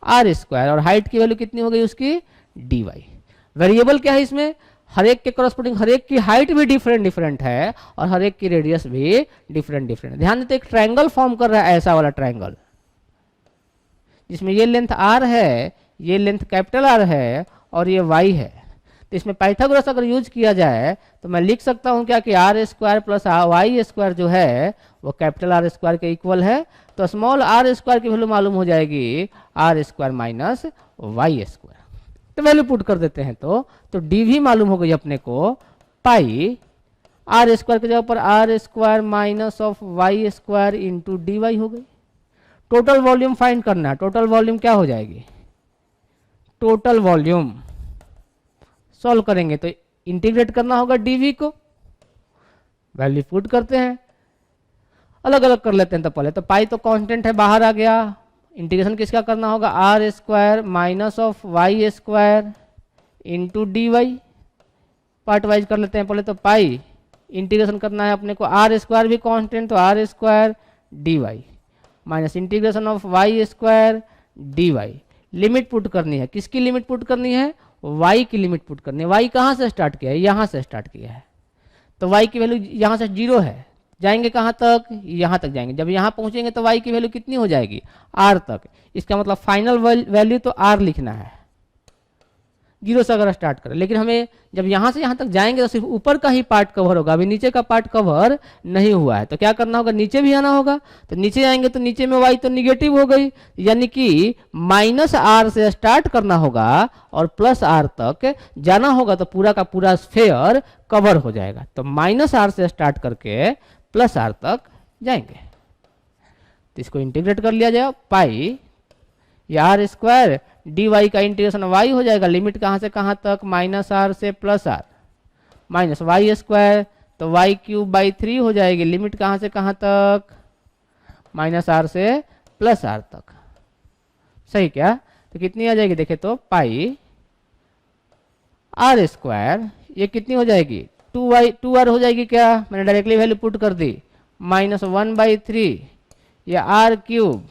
आर स्क्वायर, और हाइट की वैल्यू कितनी हो गई उसकी, डी वाई। वेरिएबल क्या है इसमें, हर एक के करस्पॉन्डिंग हर एक की हाइट भी डिफरेंट है और हर एक की रेडियस भी डिफरेंट। ध्यान देते एक ट्रायंगल फॉर्म कर रहा है, ऐसा वाला ट्रायंगल जिसमें ये लेंथ आर है, ये लेंथ कैपिटल आर है और ये वाई है। तो इसमें पाइथागोरस अगर यूज किया जाए तो मैं लिख सकता हूं क्या कि r square plus y square जो है वो कैपिटल आर स्क्वायर के इक्वल है। तो स्मॉल आर स्क्वायर की वैल्यू मालूम हो जाएगी r square minus y square. तो वैल्यू पुट कर देते हैं तो डी भी मालूम हो गई अपने को, पाई आर स्क्वायर के जगह पर r square minus of y square into d y हो गई। टोटल वॉल्यूम फाइंड करना है, टोटल वॉल्यूम क्या हो जाएगी, टोटल वॉल्यूम सॉल्व करेंगे तो इंटीग्रेट करना होगा डीवी को, वैल्यू पुट करते हैं, अलग अलग कर लेते हैं। तो पहले तो पाई तो कांस्टेंट है, बाहर आ गया, इंटीग्रेशन किसका करना होगा, r square minus of y square into d y. Part wise कर लेते हैं। पहले तो पाई इंटीग्रेशन करना है अपने को, आर स्क्वायर भी कांस्टेंट तो r square d y minus integration of y square d y. Limit put करनी है, किसकी लिमिट पुट करनी है, y की लिमिट पुट करनी है। y कहाँ से स्टार्ट किया है, यहाँ से स्टार्ट किया है। तो y की वैल्यू यहाँ से 0 है, जाएंगे कहाँ तक, यहाँ तक जाएंगे। जब यहाँ पहुँचेंगे तो y की वैल्यू कितनी हो जाएगी, r तक। इसका मतलब फाइनल वैल्यू तो r लिखना है, 0 से अगर स्टार्ट करें। लेकिन हमें जब यहाँ से यहाँ तक जाएंगे तो सिर्फ ऊपर का ही पार्ट कवर होगा, अभी नीचे का पार्ट कवर नहीं हुआ है। तो क्या करना होगा, नीचे भी आना होगा। तो नीचे आएंगे तो नीचे में y तो निगेटिव हो गई, यानी कि माइनस आर से स्टार्ट करना होगा और प्लस आर तक जाना होगा, तो पूरा का पूरा स्फेयर कवर हो जाएगा। तो माइनस आर से स्टार्ट करके प्लस आर तक जाएंगे। तो इसको इंटीग्रेट कर लिया जाए, पाई ये आर स्क्वायर डी वाई का इंटीग्रेशन वाई हो जाएगा, लिमिट कहाँ से कहाँ तक, माइनस आर से plus r, minus y square तो वाई क्यूब बाई 3 हो जाएगी, लिमिट कहाँ से कहाँ तक, माइनस आर से प्लस आर तक। सही क्या, तो कितनी आ जाएगी देखे तो पाई आर स्क्वायर, ये कितनी हो जाएगी 2r हो जाएगी क्या, मैंने डायरेक्टली वैल्यू पुट कर दी, माइनस 1/3 ये r cube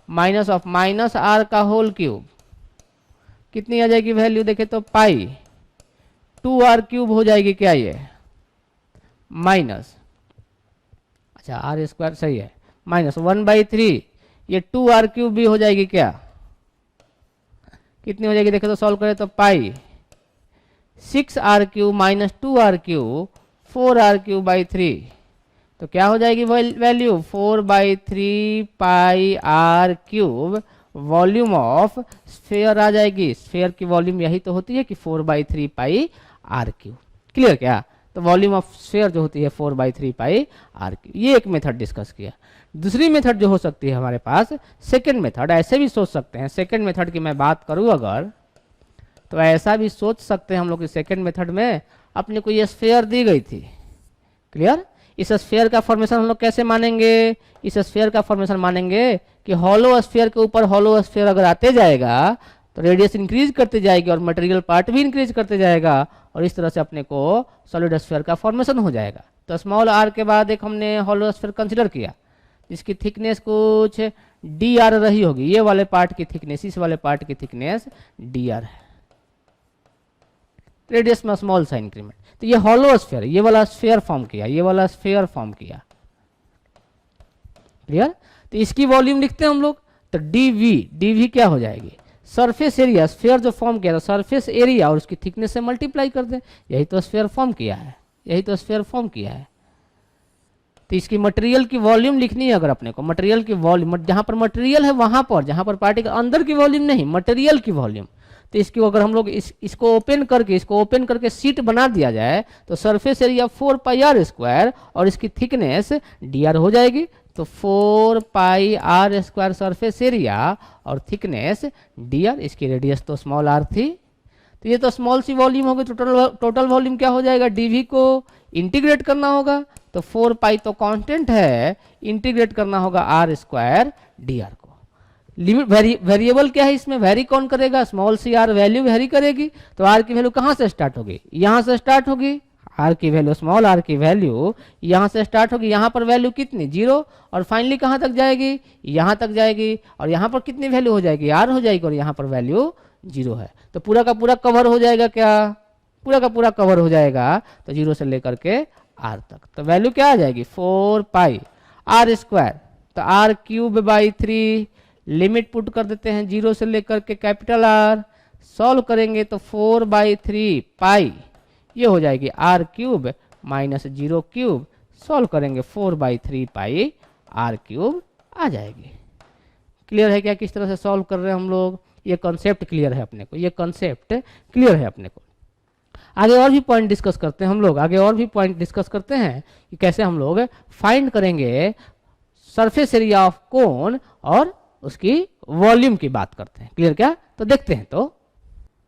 minus of minus r का होल क्यूब, कितनी आ जाएगी वैल्यू देखे तो पाई 2r क्यूब हो जाएगी क्या ये, माइनस, अच्छा आर स्क्वायर सही है, माइनस 1/3 ये 2r क्यूब भी हो जाएगी क्या, कितनी हो जाएगी देखे तो सॉल्व करें तो pi 6r cube minus 2r cube 4r cube by 3, तो क्या हो जाएगी value 4/3 pi r cube, volume of sphere आ जाएगी, स्फीयर की वॉल्यूम यही तो होती है कि 4/3 पाई आर क्यूब। क्लियर क्या, तो वॉल्यूम ऑफ स्फीयर जो होती है 4/3 पाई आर क्यूब। ये एक मेथड डिस्कस किया। दूसरी मेथड जो हो सकती है हमारे पास सेकेंड मेथड, ऐसे भी सोच सकते हैं, सेकेंड मेथड की मैं बात करूं अगर, तो ऐसा भी सोच सकते हैं हम लोग कि सेकेंड मेथड में अपने को ये स्फीयर दी गई थी। क्लियर, इस स्फीयर का फॉर्मेशन हम लोग कैसे मानेंगे, इस स्फीयर का फॉर्मेशन मानेंगे कि हॉलो स्फीयर के ऊपर हॉलो स्फीयर अगर आते जाएगा तो रेडियस इंक्रीज करते जाएगी और मटेरियल पार्ट भी इंक्रीज करते जाएगा, और इस तरह से अपने को सॉलिड स्फीयर का फॉर्मेशन हो जाएगा। तो स्मॉल आर के बाद एक हमने हॉलो स्फीयर कंसिडर किया जिसकी थिकनेस कुछ डी आर रही होगी, ये वाले पार्ट की थिकनेस, इस वाले पार्ट की थिकनेस डी आर है, रेडियस में स्मॉल सा इंक्रीमेंट। तो ये हॉलो स्फीयर, ये वाला स्फीयर फॉर्म किया, ये वाला स्फीयर फॉर्म किया। क्लियर, तो इसकी वॉल्यूम लिखते हैं हम लोग, तो डीवी क्या हो जाएगी, सरफेस एरिया, स्फीयर जो फॉर्म किया था सरफेस एरिया और उसकी थिकनेस से मल्टीप्लाई कर दें, यही तो स्फीयर फॉर्म किया है, यही तो स्फीयर फॉर्म किया है। तो इसकी मटेरियल की वॉल्यूम लिखनी है अगर अपने को, मटेरियल की वॉल्यूम, जहां पर मटेरियल है वहां पर, जहां पर पार्टिकल अंदर की वॉल्यूम नहीं, मटेरियल की वॉल्यूम। तो इसकी अगर हम लोग इसको ओपन करके शीट बना दिया जाए तो surface area 4 pi r square और इसकी थिकनेस डी आर हो जाएगी, तो 4 pi r square surface area और थिकनेस डी आर, इसकी रेडियस तो स्मॉल आर थी, तो ये तो स्मॉल सी वॉल्यूम होगी, टोटल वॉल्यूम क्या हो जाएगा, डीवी को इंटीग्रेट करना होगा, तो 4 पाई तो कांस्टेंट है, इंटीग्रेट करना होगा आर स्क्वायर डी आर को। लिमिट वेरिएबल क्या है इसमें, वेरी कौन करेगा, small c r value vary करेगी, तो आर की वैल्यू कहाँ से स्टार्ट होगी, यहाँ से स्टार्ट होगी, आर की वैल्यू स्मॉल आर की वैल्यू यहाँ से स्टार्ट होगी, यहाँ पर वैल्यू कितनी 0 और फाइनली कहाँ तक जाएगी, यहाँ तक जाएगी, और यहाँ पर कितनी वैल्यू हो जाएगी, आर हो जाएगी, और यहाँ पर वैल्यू 0 है, तो पूरा का पूरा कवर हो जाएगा क्या, पूरा का पूरा कवर हो जाएगा, तो 0 से लेकर के आर तक, तो वैल्यू क्या आ जाएगी 4 पाई आर स्क्वायर, तो r cube by 3, limit put कर देते हैं 0 से लेकर के कैपिटल आर, सॉल्व करेंगे तो 4/3 पाई ये हो जाएगी r cube minus 0 cube, solve करेंगे 4/3 पाई आर क्यूब आ जाएगी। क्लियर है क्या किस तरह से सॉल्व कर रहे हैं हम लोग, ये कॉन्सेप्ट क्लियर है अपने को, ये कॉन्सेप्ट क्लियर है अपने को। आगे और भी पॉइंट डिस्कस करते हैं हम लोग, आगे और भी पॉइंट डिस्कस करते हैं कि कैसे हम लोग फाइंड करेंगे सरफेस एरिया ऑफ कोन और उसकी वॉल्यूम की बात करते हैं। क्लियर क्या, तो देखते हैं, तो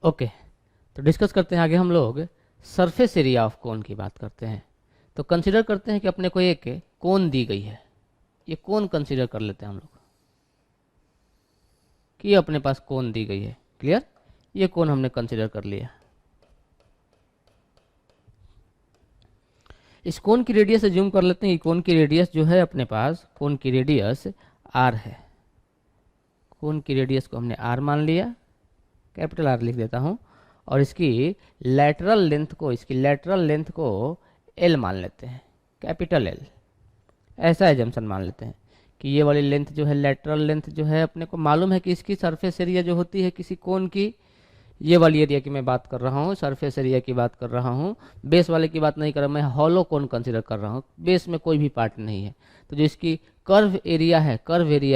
ओके, तो डिस्कस करते हैं आगे हम लोग सरफेस एरिया ऑफ कोन की बात करते हैं। तो कंसीडर करते हैं कि अपने को एक कोन दी गई है, ये कोन कंसीडर कर लेते हैं हम लोग कि ये अपने पास कोन दी गई है। क्लियर, ये कोन हमने कंसीडर कर लिया। इस कोन की रेडियस जूम कर लेते हैं, कोन की रेडियस जो है अपने पास, कोन की रेडियस आर है, कोन की रेडियस को हमने आर मान लिया, कैपिटल आर लिख देता हूं, और इसकी लैटरल लेंथ को एल मान लेते हैं, कैपिटल एल, ऐसा एजम्पशन मान लेते हैं कि ये वाली लेंथ जो है, लैटरल लेंथ जो है, अपने को मालूम है कि इसकी सरफेस एरिया जो होती है किसी कोन की, ये वाली एरिया की मैं बात कर रहा हूँ, सरफेस एरिया की बात कर रहा हूँ, बेस वाले की बात नहीं कर रहा, मैं हॉलो कोन कंसीडर कर रहा हूँ, बेस में कोई भी पार्ट नहीं है। तो जो इसकी कर्व एरिया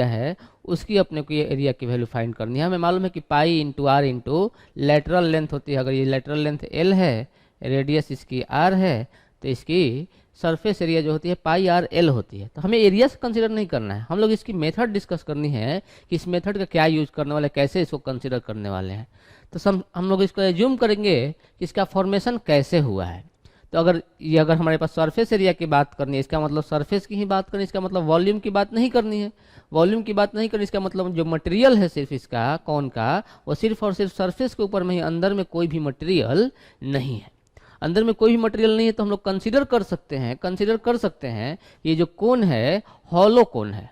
है उसकी अपने को ये एरिया की वैल्यू फाइंड करनी है। हमें मालूम है कि pi into r into lateral length होती है, अगर ये लेटरल लेंथ एल है, रेडियस इसकी आर है, तो इसकी सरफेस एरिया जो होती है पाई आर एल होती है। तो हमें एरिया से कंसीडर नहीं करना है, हम लोग इसकी मेथड डिस्कस करनी है कि इस मेथड का क्या यूज करने वाले, कैसे इसको कंसीडर करने वाले हैं। तो हम लोग इसको एज्यूम करेंगे कि इसका फॉर्मेशन कैसे हुआ है। तो अगर हमारे पास सरफेस एरिया की बात करनी है, इसका मतलब सरफेस की ही बात करनी है, इसका मतलब वॉल्यूम की बात नहीं करनी है। वॉल्यूम की बात नहीं करनी, इसका मतलब जो मटेरियल है सिर्फ इसका कौन का, वो सिर्फ और सिर्फ सरफेस के ऊपर में ही, अंदर में कोई भी मटेरियल नहीं है। अंदर में कोई भी मटेरियल नहीं है तो हम लोग कंसीडर कर सकते हैं ये जो कोन है हॉलो कोन है।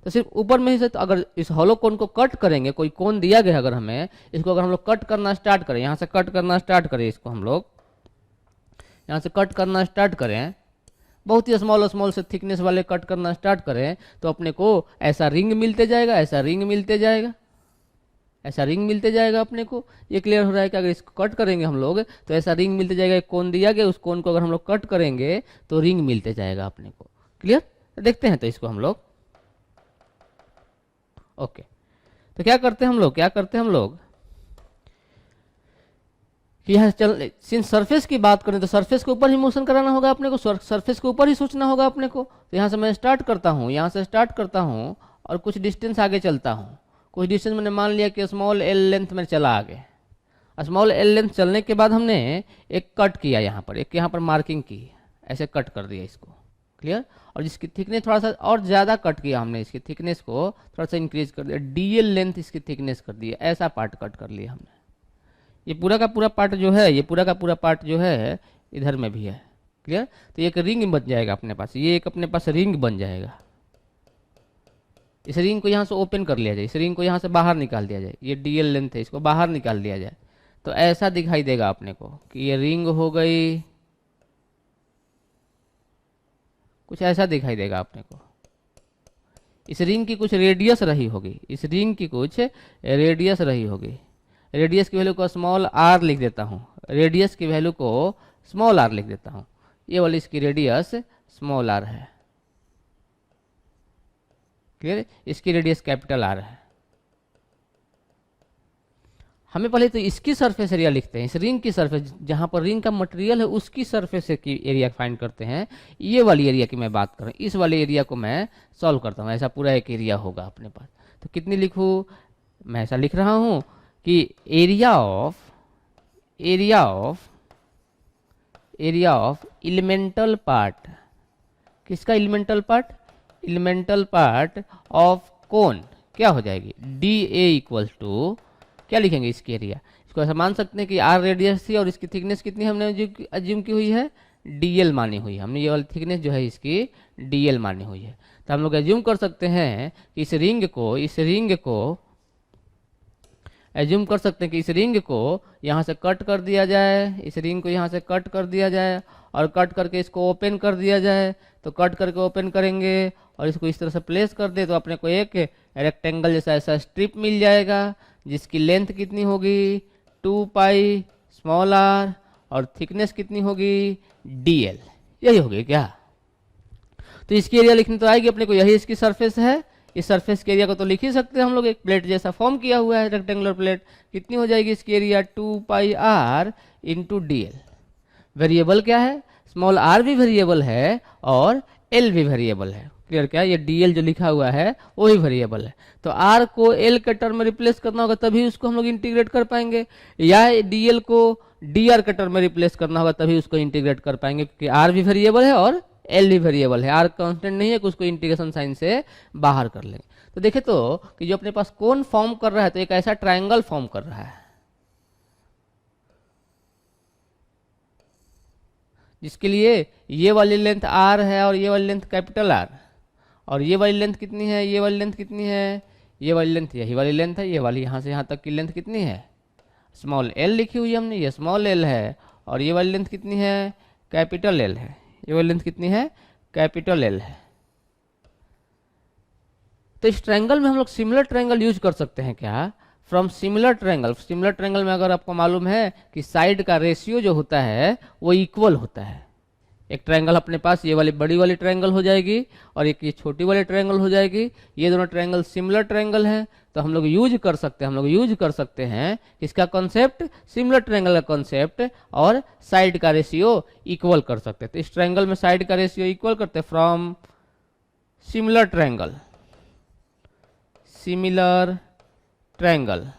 तो सिर्फ ऊपर में ही से, तो अगर इस हॉलो कोन को कट करेंगे, कोई कोन दिया गया अगर हमें, इसको अगर हम लोग कट करना स्टार्ट करें, यहाँ से कट करना स्टार्ट करें, इसको हम लोग यहाँ से कट करना स्टार्ट करें, बहुत ही स्मॉल से थिकनेस वाले कट करना स्टार्ट करें, तो अपने को ऐसा रिंग मिलते जाएगा, ऐसा रिंग मिलते जाएगा अपने को। ये क्लियर हो रहा है कि अगर इसको कट करेंगे हम लोग तो ऐसा रिंग मिलते जाएगा। एक कोन दिया गया, उस कोन को अगर हम लोग कट करेंगे तो रिंग मिलते जाएगा अपने को। क्लियर? देखते हैं तो इसको हम लोग। ओके, तो क्या करते हैं हम लोग कि यहाँ चल, सिंस सरफेस की बात करें तो सरफेस के ऊपर ही मोशन कराना होगा अपने को, सरफेस के ऊपर ही सोचना होगा अपने को। तो यहाँ से मैं स्टार्ट करता हूँ और कुछ डिस्टेंस आगे चलता हूँ। कुछ डिस्टेंस मैंने मान लिया कि स्मॉल एल लेंथ में चला आगे। स्मॉल एल लेंथ चलने के बाद हमने एक कट किया, यहाँ पर मार्किंग की, ऐसे कट कर दिया इसको। क्लियर? और जिसकी थिकनेस थोड़ा सा और ज़्यादा कट किया हमने, इसकी थिकनेस को थोड़ा सा इंक्रीज कर दिया, डीएल लेंथ इसकी थिकनेस कर दिया, ऐसा पार्ट कट कर लिया हमने। ये पूरा का पूरा पार्ट जो है इधर में भी है। क्लियर? तो एक रिंग बन जाएगा अपने पास, ये एक अपने पास रिंग बन जाएगा। इस रिंग को यहाँ से ओपन कर लिया जाए, इस रिंग को यहाँ से बाहर निकाल दिया जाए, ये डीएल लेंथ है, इसको बाहर निकाल दिया जाए, तो ऐसा दिखाई देगा अपने को कि ये रिंग हो गई, कुछ ऐसा दिखाई देगा अपने को। इस रिंग की कुछ रेडियस रही होगी, रेडियस की वैल्यू को स्मॉल आर लिख देता हूँ, ये वाली इसकी रेडियस स्मॉल आर है। क्लियर? इसकी रेडियस कैपिटल आर है। हमें पहले तो इसकी सरफेस एरिया लिखते हैं, इस रिंग की सरफेस, जहां पर रिंग का मटेरियल है उसकी सरफेस की एरिया फाइंड करते हैं। ये वाली एरिया की मैं बात कर रहा हूँ, इस वाले एरिया को मैं सॉल्व करता हूँ। ऐसा पूरा एक एरिया होगा अपने पास। तो कितनी लिखूँ? मैं ऐसा लिख रहा हूँ कि एरिया ऑफ एलिमेंटल पार्ट, किसका एलिमेंटल पार्ट ऑफ कोन क्या हो जाएगी, डी ए इक्वल टू, क्या लिखेंगे इसकी एरिया, इसको ऐसा मान सकते हैं कि आर रेडियस थी और इसकी थिकनेस कितनी हमने अज्यूम की हुई है, डीएल मानी हुई है हमने, ये वाली थिकनेस जो है इसकी डीएल मानी हुई है। तो हम लोग अज्यूम कर सकते हैं कि इस रिंग को यहाँ से कट कर दिया जाए, और कट करके इसको ओपन कर दिया जाए। तो कट करके ओपन करेंगे और इसको इस तरह से प्लेस कर दे तो अपने को एक रेक्टेंगल जैसा ऐसा स्ट्रिप मिल जाएगा, जिसकी लेंथ कितनी होगी 2 पाई स्मॉल आर और थिकनेस कितनी होगी डीएल। यही होगी क्या? तो इसकी एरिया लिखनी तो आएगी अपने को, यही इसकी सरफेस है। इस सरफेस के एरिया को तो लिख ही सकते हैं हम लोग, एक प्लेट जैसा फॉर्म किया हुआ है रेक्टेंगुलर प्लेट। कितनी हो जाएगी इसकी area 2 pi r into d l. Variable क्या है? स्मॉल आर भी वेरिएबल है और एल भी वेरिएबल है। क्लियर? क्या ये डीएल जो लिखा हुआ है वही वेरिएबल है। तो आर को एल के टर्म में रिप्लेस करना होगा तभी उसको हम लोग इंटीग्रेट कर पाएंगे, या डीएल को डीआर के टर्म में रिप्लेस करना होगा तभी उसको इंटीग्रेट कर पाएंगे, क्योंकि आर भी वेरिएबल है और एल भी वेरिएबल है। आर कांस्टेंट नहीं है कि उसको इंटीग्रेशन साइन से बाहर कर लेंगे। तो देखे तो कि जो अपने पास कोन फॉर्म कर रहा है तो एक ऐसा ट्रायंगल फॉर्म कर रहा है जिसके लिए ये वाली लेंथ आर है और ये वाली लेंथ कैपिटल आर, और ये वाली लेंथ कितनी है, ये वाली लेंथ कितनी है, ये वाली लेंथ यही वाली लेंथ है, ये वाली यहाँ से यहाँ तक की लेंथ कितनी है स्मॉल एल लिखी हुई है हमने, ये स्मॉल एल है, और ये वाली लेंथ कितनी है कैपिटल एल है, ये वाली लेंथ कितनी है कैपिटल एल है। तो इस ट्रायंगल में हम लोग सिमिलर ट्रायंगल यूज कर सकते हैं क्या, फ्रॉम सिमिलर ट्रायंगल में अगर आपको मालूम है कि साइड का रेशियो जो होता है वो इक्वल होता है, एक ट्रायंगल अपने पास ये वाली बड़ी वाली ट्रायंगल हो जाएगी और एक ये छोटी वाली ट्रायंगल हो जाएगी। ये दोनों ट्रायंगल सिमिलर ट्रायंगल है, तो हम लोग यूज कर सकते हैं इसका कॉन्सेप्ट, सिमिलर ट्रायंगल का कॉन्सेप्ट, और साइड का रेशियो इक्वल कर सकते हैं। तो इस ट्रायंगल में साइड का रेशियो इक्वल करते हैं फ्रॉम सिमिलर ट्रायंगल,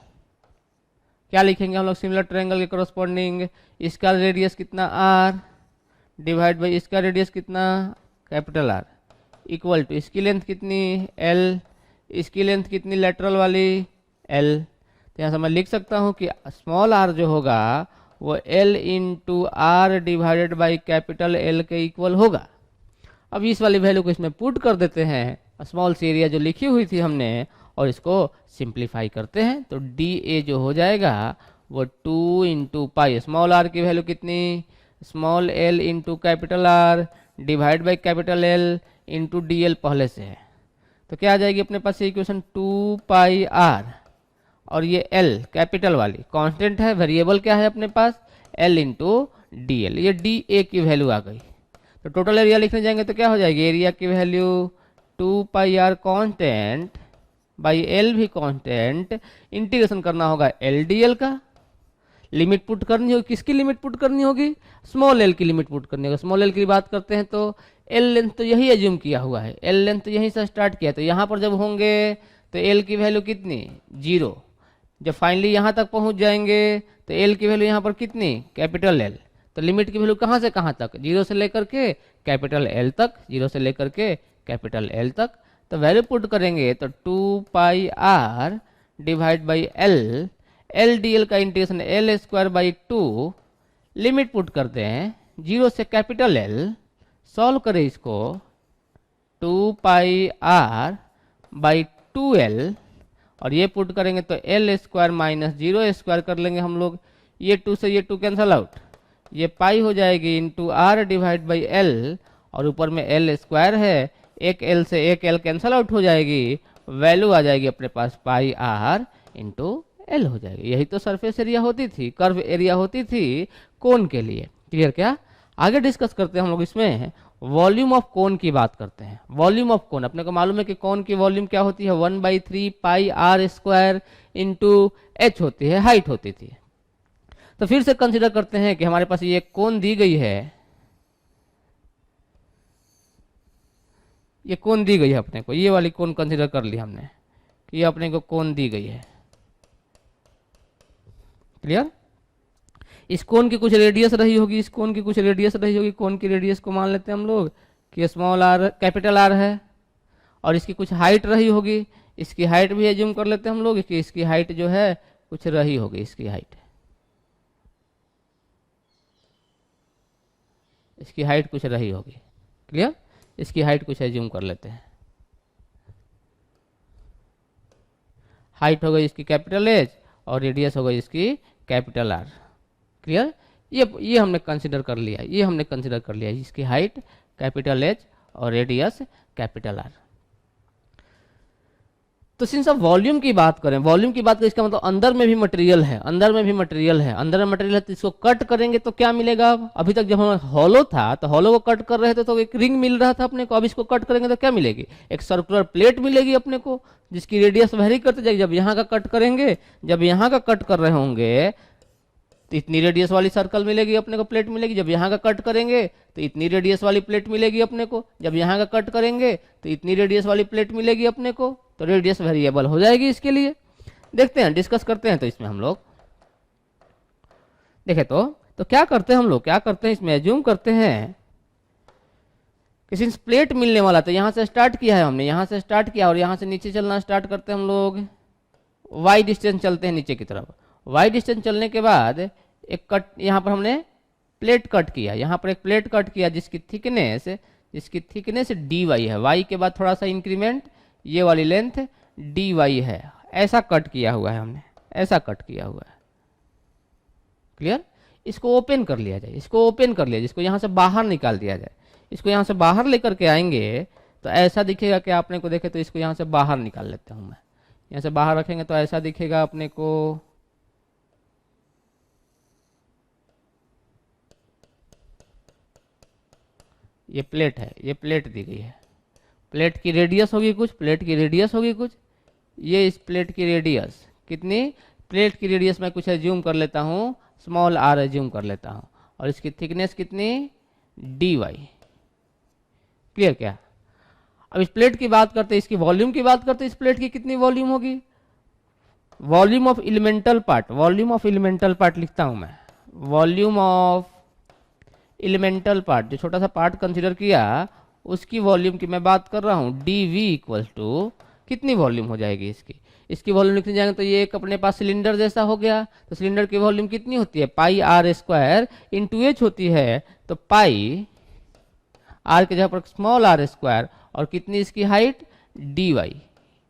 क्या लिखेंगे हम लोग सिमिलर ट्रायंगल के करस्पॉन्डिंग, इसका रेडियस कितना r डिवाइड बाई इसका रेडियस कितना कैपिटल R इक्वल टू इसकी लेंथ कितनी L, इसकी लेंथ कितनी लेटरल वाली L। तो यहाँ से मैं लिख सकता हूँ कि स्मॉल r जो होगा वो L into R divided by capital L के इक्वल होगा। अब इस वाली वैल्यू को इसमें पुट कर देते हैं, स्मॉल सी एरिया जो लिखी हुई थी हमने, और इसको सिंप्लीफाई करते हैं। तो डी ए जो हो जाएगा वो 2 इंटू पाई, स्मॉल आर की वैल्यू कितनी small L into capital are divide by capital L into D L पहले से है। तो क्या आ जाएगी अपने पास इक्वेशन 2 पाई आर, और ये एल कैपिटल वाली कांस्टेंट है, वेरिएबल क्या है अपने पास एल इंटू डी एल, ये डी ए की वैल्यू आ गई। तो टोटल एरिया लिखने जाएंगे तो क्या हो जाएगी, एरिया की value 2 pi r constant by l भी कांस्टेंट, इंटीग्रेशन करना होगा एल डी एल का, लिमिट पुट करनी होगी, किसकी लिमिट पुट करनी होगी स्मॉल एल की लिमिट पुट करनी होगी। स्मॉल एल की बात करते हैं तो एल लेंथ तो यही एज्यूम किया हुआ है, एल लेंथ तो यहीं से स्टार्ट किया, तो यहाँ पर जब होंगे तो एल की वैल्यू कितनी 0, जब फाइनली यहाँ तक पहुँच जाएंगे तो एल की वैल्यू यहाँ पर कितनी कैपिटल एल, तो लिमिट की वैल्यू कहाँ से कहाँ तक 0 से लेकर के कैपिटल एल तक, 0 से लेकर के कैपिटल एल तक। तो वैल्यू पुट करेंगे तो 2 pi r divide by l, l d l का integration l square by 2, limit put करते हैं 0 से कैपिटल एल, सॉल्व करें इसको 2 पाई आर बाई 2l, और ये पुट करेंगे तो एल स्क्वायर माइनस 0 स्क्वायर कर लेंगे हम लोग, ये 2 से ये 2 कैंसल आउट, ये पाई हो जाएगी into r divide by l, और ऊपर में एल स्क्वायर है, एक एल से एक एल कैंसल आउट हो जाएगी, वैल्यू आ जाएगी अपने पास पाई आर इंटू एल हो जाएगी। यही तो सरफेस एरिया होती थी, कर्व एरिया होती थी कोन के लिए। क्लियर क्या? आगे डिस्कस करते हैं हम लोग इसमें वॉल्यूम ऑफ कोन की बात करते हैं। वॉल्यूम ऑफ कोन अपने को मालूम है कि कोन की वॉल्यूम क्या होती है 1/3 pi r square into H होती है, हाइट होती थी। तो फिर से कंसिडर करते हैं कि हमारे पास ये कोन दी गई है, ये कोन दी गई है अपने को, ये वाली कोन कंसिडर कर ली हमने कि ये अपने को कोन दी गई है। क्लियर? इस कोन की कुछ रेडियस रही होगी, इस कोन की कुछ रेडियस रही होगी, कोन की रेडियस को मान लेते हैं हम लोग कि स्मॉल आर कैपिटल आर है, और इसकी कुछ हाइट रही होगी, इसकी हाइट भी एज्यूम कर लेते हैं हम लोग कि इसकी हाइट जो है कुछ रही होगी, इसकी हाइट, इसकी हाइट कुछ रही होगी। क्लियर? इसकी हाइट कुछ एज्यूम कर लेते हैं, हाइट हो गई इसकी कैपिटल एच और रेडियस हो गई इसकी कैपिटल आर। क्लियर? ये हमने कंसिडर कर लिया, ये हमने कंसिडर कर लिया, इसकी हाइट कैपिटल एच और रेडियस कैपिटल आर। तो सिंस अब वॉल्यूम की बात करें, वॉल्यूम की बात करें इसका मतलब अंदर में भी मटेरियल है, अंदर में भी मटेरियल है, अंदर में मटेरियल है, तो इसको कट करेंगे तो क्या मिलेगा? अभी तक जब हम हॉलो था तो हॉलो को कट कर रहे थे तो एक रिंग मिल रहा था अपने को, अब इसको कट करेंगे तो क्या मिलेगी? एक सर्कुलर प्लेट मिलेगी अपने को जिसकी रेडियस वेरी करते जाएगी। जब यहाँ का कट करेंगे, जब यहाँ का कट कर रहे होंगे तो इतनी रेडियस वाली सर्कल मिलेगी अपने को, प्लेट मिलेगी। जब यहाँ का कट करेंगे तो इतनी रेडियस वाली प्लेट मिलेगी अपने को, जब यहाँ का कट करेंगे तो इतनी रेडियस वाली प्लेट मिलेगी अपने को। तो रेडियस वेरिएबल हो जाएगी इसके लिए। देखते हैं, डिस्कस करते हैं। तो इसमें हम लोग देखें तो क्या करते हैं हम लोग, क्या करते हैं इसमें एज्यूम करते हैं किसी प्लेट मिलने वाला। तो यहाँ से स्टार्ट किया है हमने, यहाँ से स्टार्ट किया और यहाँ से नीचे चलना स्टार्ट करते हैं हम लोग, वाई डिस्टेंस चलते हैं नीचे की तरफ। वाई डिस्टेंस चलने के बाद एक कट यहाँ पर हमने प्लेट कट किया, यहाँ पर एक प्लेट कट किया जिसकी थिकनेस डी वाई है। वाई के बाद थोड़ा सा इंक्रीमेंट, ये वाली लेंथ डी वाई है। ऐसा कट किया हुआ है हमने, ऐसा कट किया हुआ है। क्लियर? इसको ओपन कर लिया जाए, इसको ओपन कर लिया, जिसको यहाँ से बाहर निकाल दिया जाए। इसको यहाँ से बाहर लेकर के आएंगे तो ऐसा दिखेगा कि आपने को देखे, तो इसको यहाँ से बाहर निकाल लेता हूँ मैं। यहाँ से बाहर रखेंगे तो ऐसा दिखेगा अपने को। ये प्लेट है, ये प्लेट दी गई है, प्लेट की रेडियस होगी कुछ, प्लेट की रेडियस होगी कुछ, ये इस प्लेट की रेडियस कितनी, प्लेट की रेडियस मैं कुछ एज्यूम कर लेता हूँ, स्मॉल आर एज्यूम कर लेता हूँ, और इसकी थिकनेस कितनी, dy। क्लियर क्या? अब इस प्लेट की बात करते हैं, इसकी वॉल्यूम की बात करते हैं, इस प्लेट की कितनी वॉल्यूम होगी, volume of elemental part, volume of elemental part लिखता हूं मैं, वॉल्यूम ऑफ एलिमेंटल पार्ट, जो छोटा सा पार्ट कंसीडर किया उसकी वॉल्यूम की मैं बात कर रहा हूं, dv इक्वल टू कितनी वॉल्यूम हो जाएगी इसकी, इसकी वॉल्यूम लिखने जाएंगे तो ये एक अपने पास सिलेंडर जैसा हो गया, तो सिलेंडर की वॉल्यूम कितनी होती है, पाई आर स्क्वायर इंटू एच होती है, तो पाई आर के जगह पर स्मॉल आर स्क्वायर, और कितनी इसकी हाइट, dy,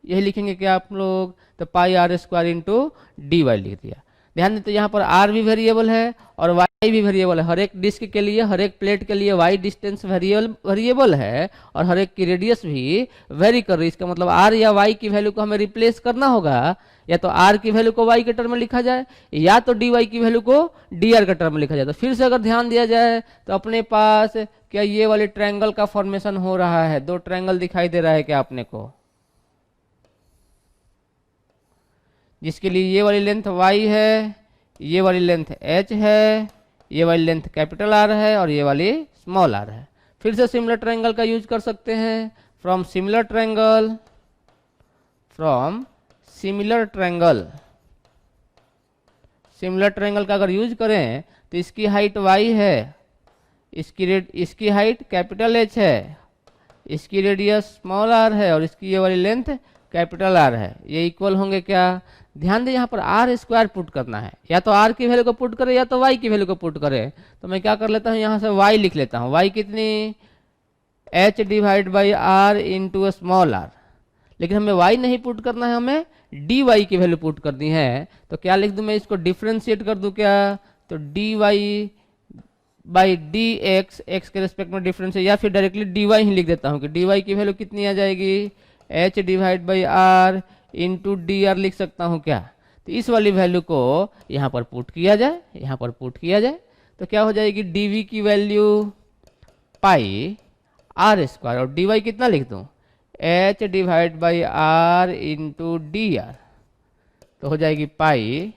यही लिखेंगे क्या आप लोग, तो पाई आर स्क्वायर इंटू dy लिख दिया। ध्यान देते यहाँ पर r भी वेरिएबल है और y भी वेरिएबल है, हर एक डिस्क के लिए, हर एक प्लेट के लिए y डिस्टेंस वेरिएबल है और हर एक की रेडियस भी वेरी कर रही है। इसका मतलब r या y की वैल्यू को हमें रिप्लेस करना होगा, या तो r की वैल्यू को y के टर्म में लिखा जाए, या तो dy की वैल्यू को dr के टर्म में लिखा जाए। तो फिर से अगर ध्यान दिया जाए तो अपने पास क्या ये वाले ट्रायंगल का फॉर्मेशन हो रहा है, दो ट्रायंगल दिखाई दे रहा है क्या अपने को, जिसके लिए ये वाली लेंथ y है, ये वाली लेंथ h है, ये वाली लेंथ कैपिटल R है और ये वाली स्मॉल r है। फिर से सिमिलर ट्रायंगल का यूज कर सकते हैं, from similar triangle, from similar triangle, similar triangle का अगर यूज करें तो इसकी हाइट y है, इसकी हाइट कैपिटल H है, इसकी रेडियस स्मॉल r है और इसकी ये वाली लेंथ कैपिटल R है, ये इक्वल होंगे क्या, ध्यान दें यहाँ पर आर स्क्वायर पुट करना है, या तो r की वैल्यू को पुट करें या तो y की वैल्यू को पुट करें, तो मैं क्या कर लेता हूँ यहाँ से y लिख लेता हूँ, y कितनी, h divide by r into small r, लेकिन हमें y नहीं पुट करना है, हमें dy की वैल्यू पुट करनी है, तो क्या लिख दूं मैं, इसको डिफ्रेंशिएट कर दूं क्या, तो dy बाई डी एक्स के रेस्पेक्ट में डिफरेंस है, या फिर डायरेक्टली dy ही लिख देता हूँ कि dy की वैल्यू कितनी आ जाएगी, h divide by r into d are लिख सकता हूँ क्या, तो इस वाली वैल्यू को यहाँ पर पुट किया जाए, यहाँ पर पुट किया जाए तो क्या हो जाएगी, dv की वैल्यू पाई आर स्क्वायर, और dy कितना लिख दूँ, h divide by r into d r, तो हो जाएगी pi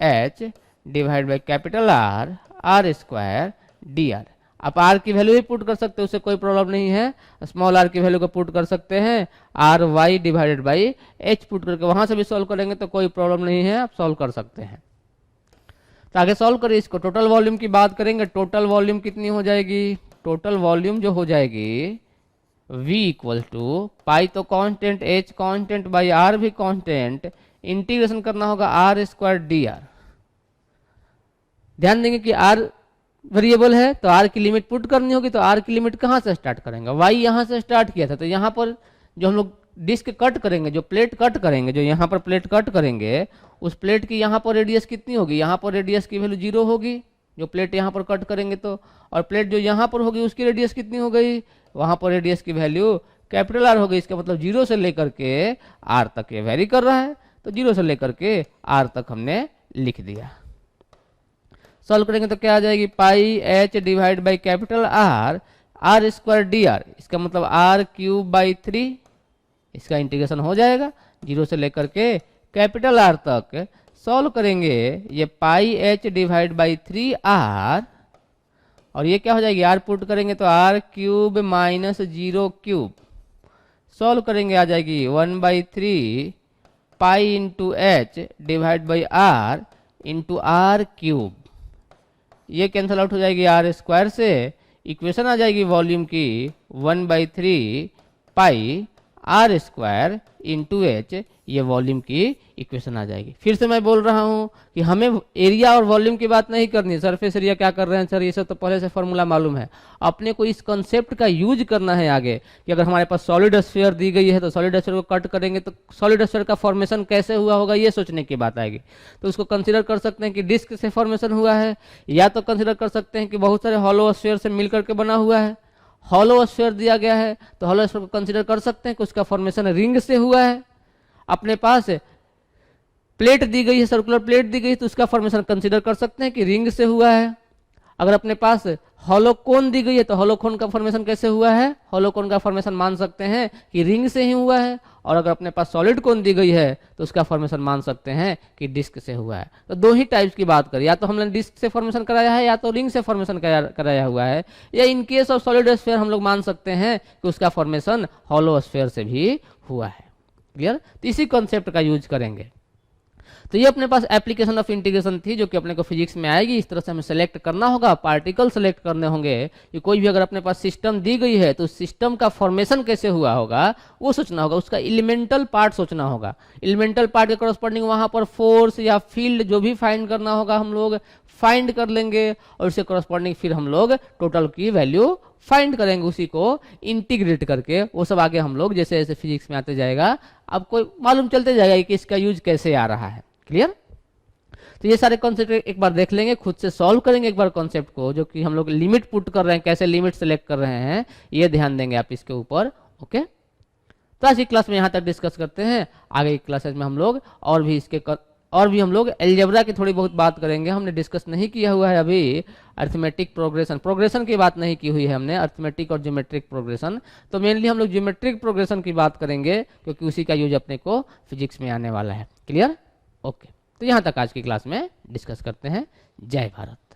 h divide by capital R r square d r. आप r की वैल्यू ही पुट कर सकते हो, उससे कोई प्रॉब्लम नहीं है, स्मॉल r की वैल्यू को पुट कर सकते हैं, r y divided by h put करके वहां से भी सॉल्व करेंगे तो कोई प्रॉब्लम नहीं है, आप सॉल्व कर सकते हैं। तो आगे सॉल्व करिए इसको, टोटल वॉल्यूम की बात करेंगे, टोटल वॉल्यूम कितनी हो जाएगी, टोटल वॉल्यूम जो हो जाएगी v इक्वल टू पाई तो constant, h constant by r भी कांस्टेंट, इंटीग्रेशन करना होगा आर स्क्वायर डी आर। ध्यान देंगे कि r वेरिएबल है तो r की लिमिट पुट करनी होगी, तो r की लिमिट कहाँ से स्टार्ट करेंगे, y यहाँ से स्टार्ट किया था, तो यहाँ पर जो हम लोग डिस्क कट करेंगे, जो प्लेट कट करेंगे, जो यहाँ पर प्लेट कट करेंगे, उस प्लेट की यहाँ पर रेडियस कितनी होगी, यहाँ पर रेडियस की वैल्यू 0 होगी, जो प्लेट यहाँ पर कट करेंगे तो, और प्लेट जो यहाँ पर होगी उसकी रेडियस कितनी हो गई, वहाँ पर रेडियस की वैल्यू कैपिटल R हो गई। इसका मतलब 0 से लेकर के R तक ये वेरी कर रहा है, तो 0 से लेकर के R तक हमने लिख दिया। सॉल्व करेंगे तो क्या आ जाएगी, pi h divide by capital R r square d r, इसका मतलब r क्यूब बाई 3, इसका इंटीग्रेशन हो जाएगा 0 से लेकर के कैपिटल R तक। सॉल्व करेंगे ये पाई h डिवाइड बाई 3r, और ये क्या हो जाएगी, r पुट करेंगे तो r cube minus 0 cube, solve करेंगे आ जाएगी 1/3 pi into h divide by r into r cube, ये कैंसिल आउट हो जाएगी आर स्क्वायर से, इक्वेशन आ जाएगी वॉल्यूम की 1/3 pi r square into h, ये वॉल्यूम की इक्वेशन आ जाएगी। फिर से मैं बोल रहा हूँ कि हमें एरिया और वॉल्यूम की बात नहीं करनी है, सरफेस एरिया क्या कर रहे हैं सर, ये सब तो पहले से फॉर्मूला मालूम है, अपने को इस कंसेप्ट का यूज करना है आगे, कि अगर हमारे पास सॉलिड स्फीयर दी गई है तो सॉलिड स्फीयर को कट करेंगे तो सॉलिड स्फीयर का फॉर्मेशन कैसे हुआ होगा, ये सोचने की बात आएगी। तो उसको कंसिडर कर सकते हैं कि डिस्क से फॉर्मेशन हुआ है, या तो कंसिडर कर सकते हैं कि बहुत सारे हॉलो स्फीयर से मिलकर के बना हुआ है, हॉलो स्फीयर दिया गया है तो हॉलो स्फीयर को कंसिडर कर सकते हैं कि उसका फॉर्मेशन रिंग से हुआ है, अपने पास प्लेट दी गई है, सर्कुलर प्लेट दी गई है तो उसका फॉर्मेशन कंसिडर कर सकते हैं कि रिंग से हुआ है। अगर अपने पास होलोकोन दी गई है तो होलोकोन का फॉर्मेशन कैसे हुआ है, होलोकोन का फॉर्मेशन मान सकते हैं कि रिंग से ही हुआ है। और अगर अपने पास सॉलिड कोन दी गई है तो उसका फॉर्मेशन मान सकते हैं कि डिस्क से हुआ है। तो दो ही टाइप्स की बात करें, या तो हमने डिस्क से फॉर्मेशन कराया है या तो रिंग से फॉर्मेशन कराया हुआ है, या in case of solid sphere हम लोग मान सकते हैं कि उसका फॉर्मेशन हॉलो स्फीयर से भी हुआ है। क्लियर? तो इसी कॉन्सेप्ट का यूज करेंगे। तो ये अपने पास एप्लीकेशन ऑफ इंटीग्रेशन थी जो कि अपने को फिजिक्स में आएगी। इस तरह से हमें सेलेक्ट करना होगा, पार्टिकल सेलेक्ट करने होंगे कि कोई भी अगर अपने पास सिस्टम दी गई है तो सिस्टम का फॉर्मेशन कैसे हुआ होगा वो सोचना होगा, उसका एलिमेंटल पार्ट सोचना होगा। एलिमेंटल पार्ट के करस्पॉन्डिंग वहां पर फोर्स या फील्ड जो भी फाइंड करना होगा हम लोग फाइंड कर लेंगे, और उससे करस्पॉन्डिंग फिर हम लोग टोटल की वैल्यू फाइंड करेंगे, उसी को इंटीग्रेट करके। वो सब आगे हम लोग जैसे जैसे फिजिक्स में आते जाएगा आपको मालूम चलते जाएगा कि इसका यूज कैसे आ रहा है। क्लियर? तो ये सारे कॉन्सेप्ट एक बार देख लेंगे, खुद से सॉल्व करेंगे एक बार कॉन्सेप्ट को, जो कि हम लोग लिमिट पुट कर रहे हैं, कैसे लिमिट सेलेक्ट कर रहे हैं ये ध्यान देंगे आप इसके ऊपर। ओके, तो आज की क्लास में यहाँ तक डिस्कस करते हैं। आगे की क्लासेस में हम लोग और भी हम लोग एलजेब्रा की थोड़ी बहुत बात करेंगे। हमने डिस्कस नहीं किया हुआ है अभी अर्थमेटिक प्रोग्रेशन की बात नहीं की हुई है हमने, अर्थमेटिक और ज्योमेट्रिक प्रोग्रेशन। तो मेनली हम लोग ज्योमेट्रिक प्रोग्रेशन की बात करेंगे क्योंकि उसी का यूज अपने को फिजिक्स में आने वाला है। क्लियर? ओके, तो यहाँ तक आज की क्लास में डिस्कस करते हैं। जय भारत।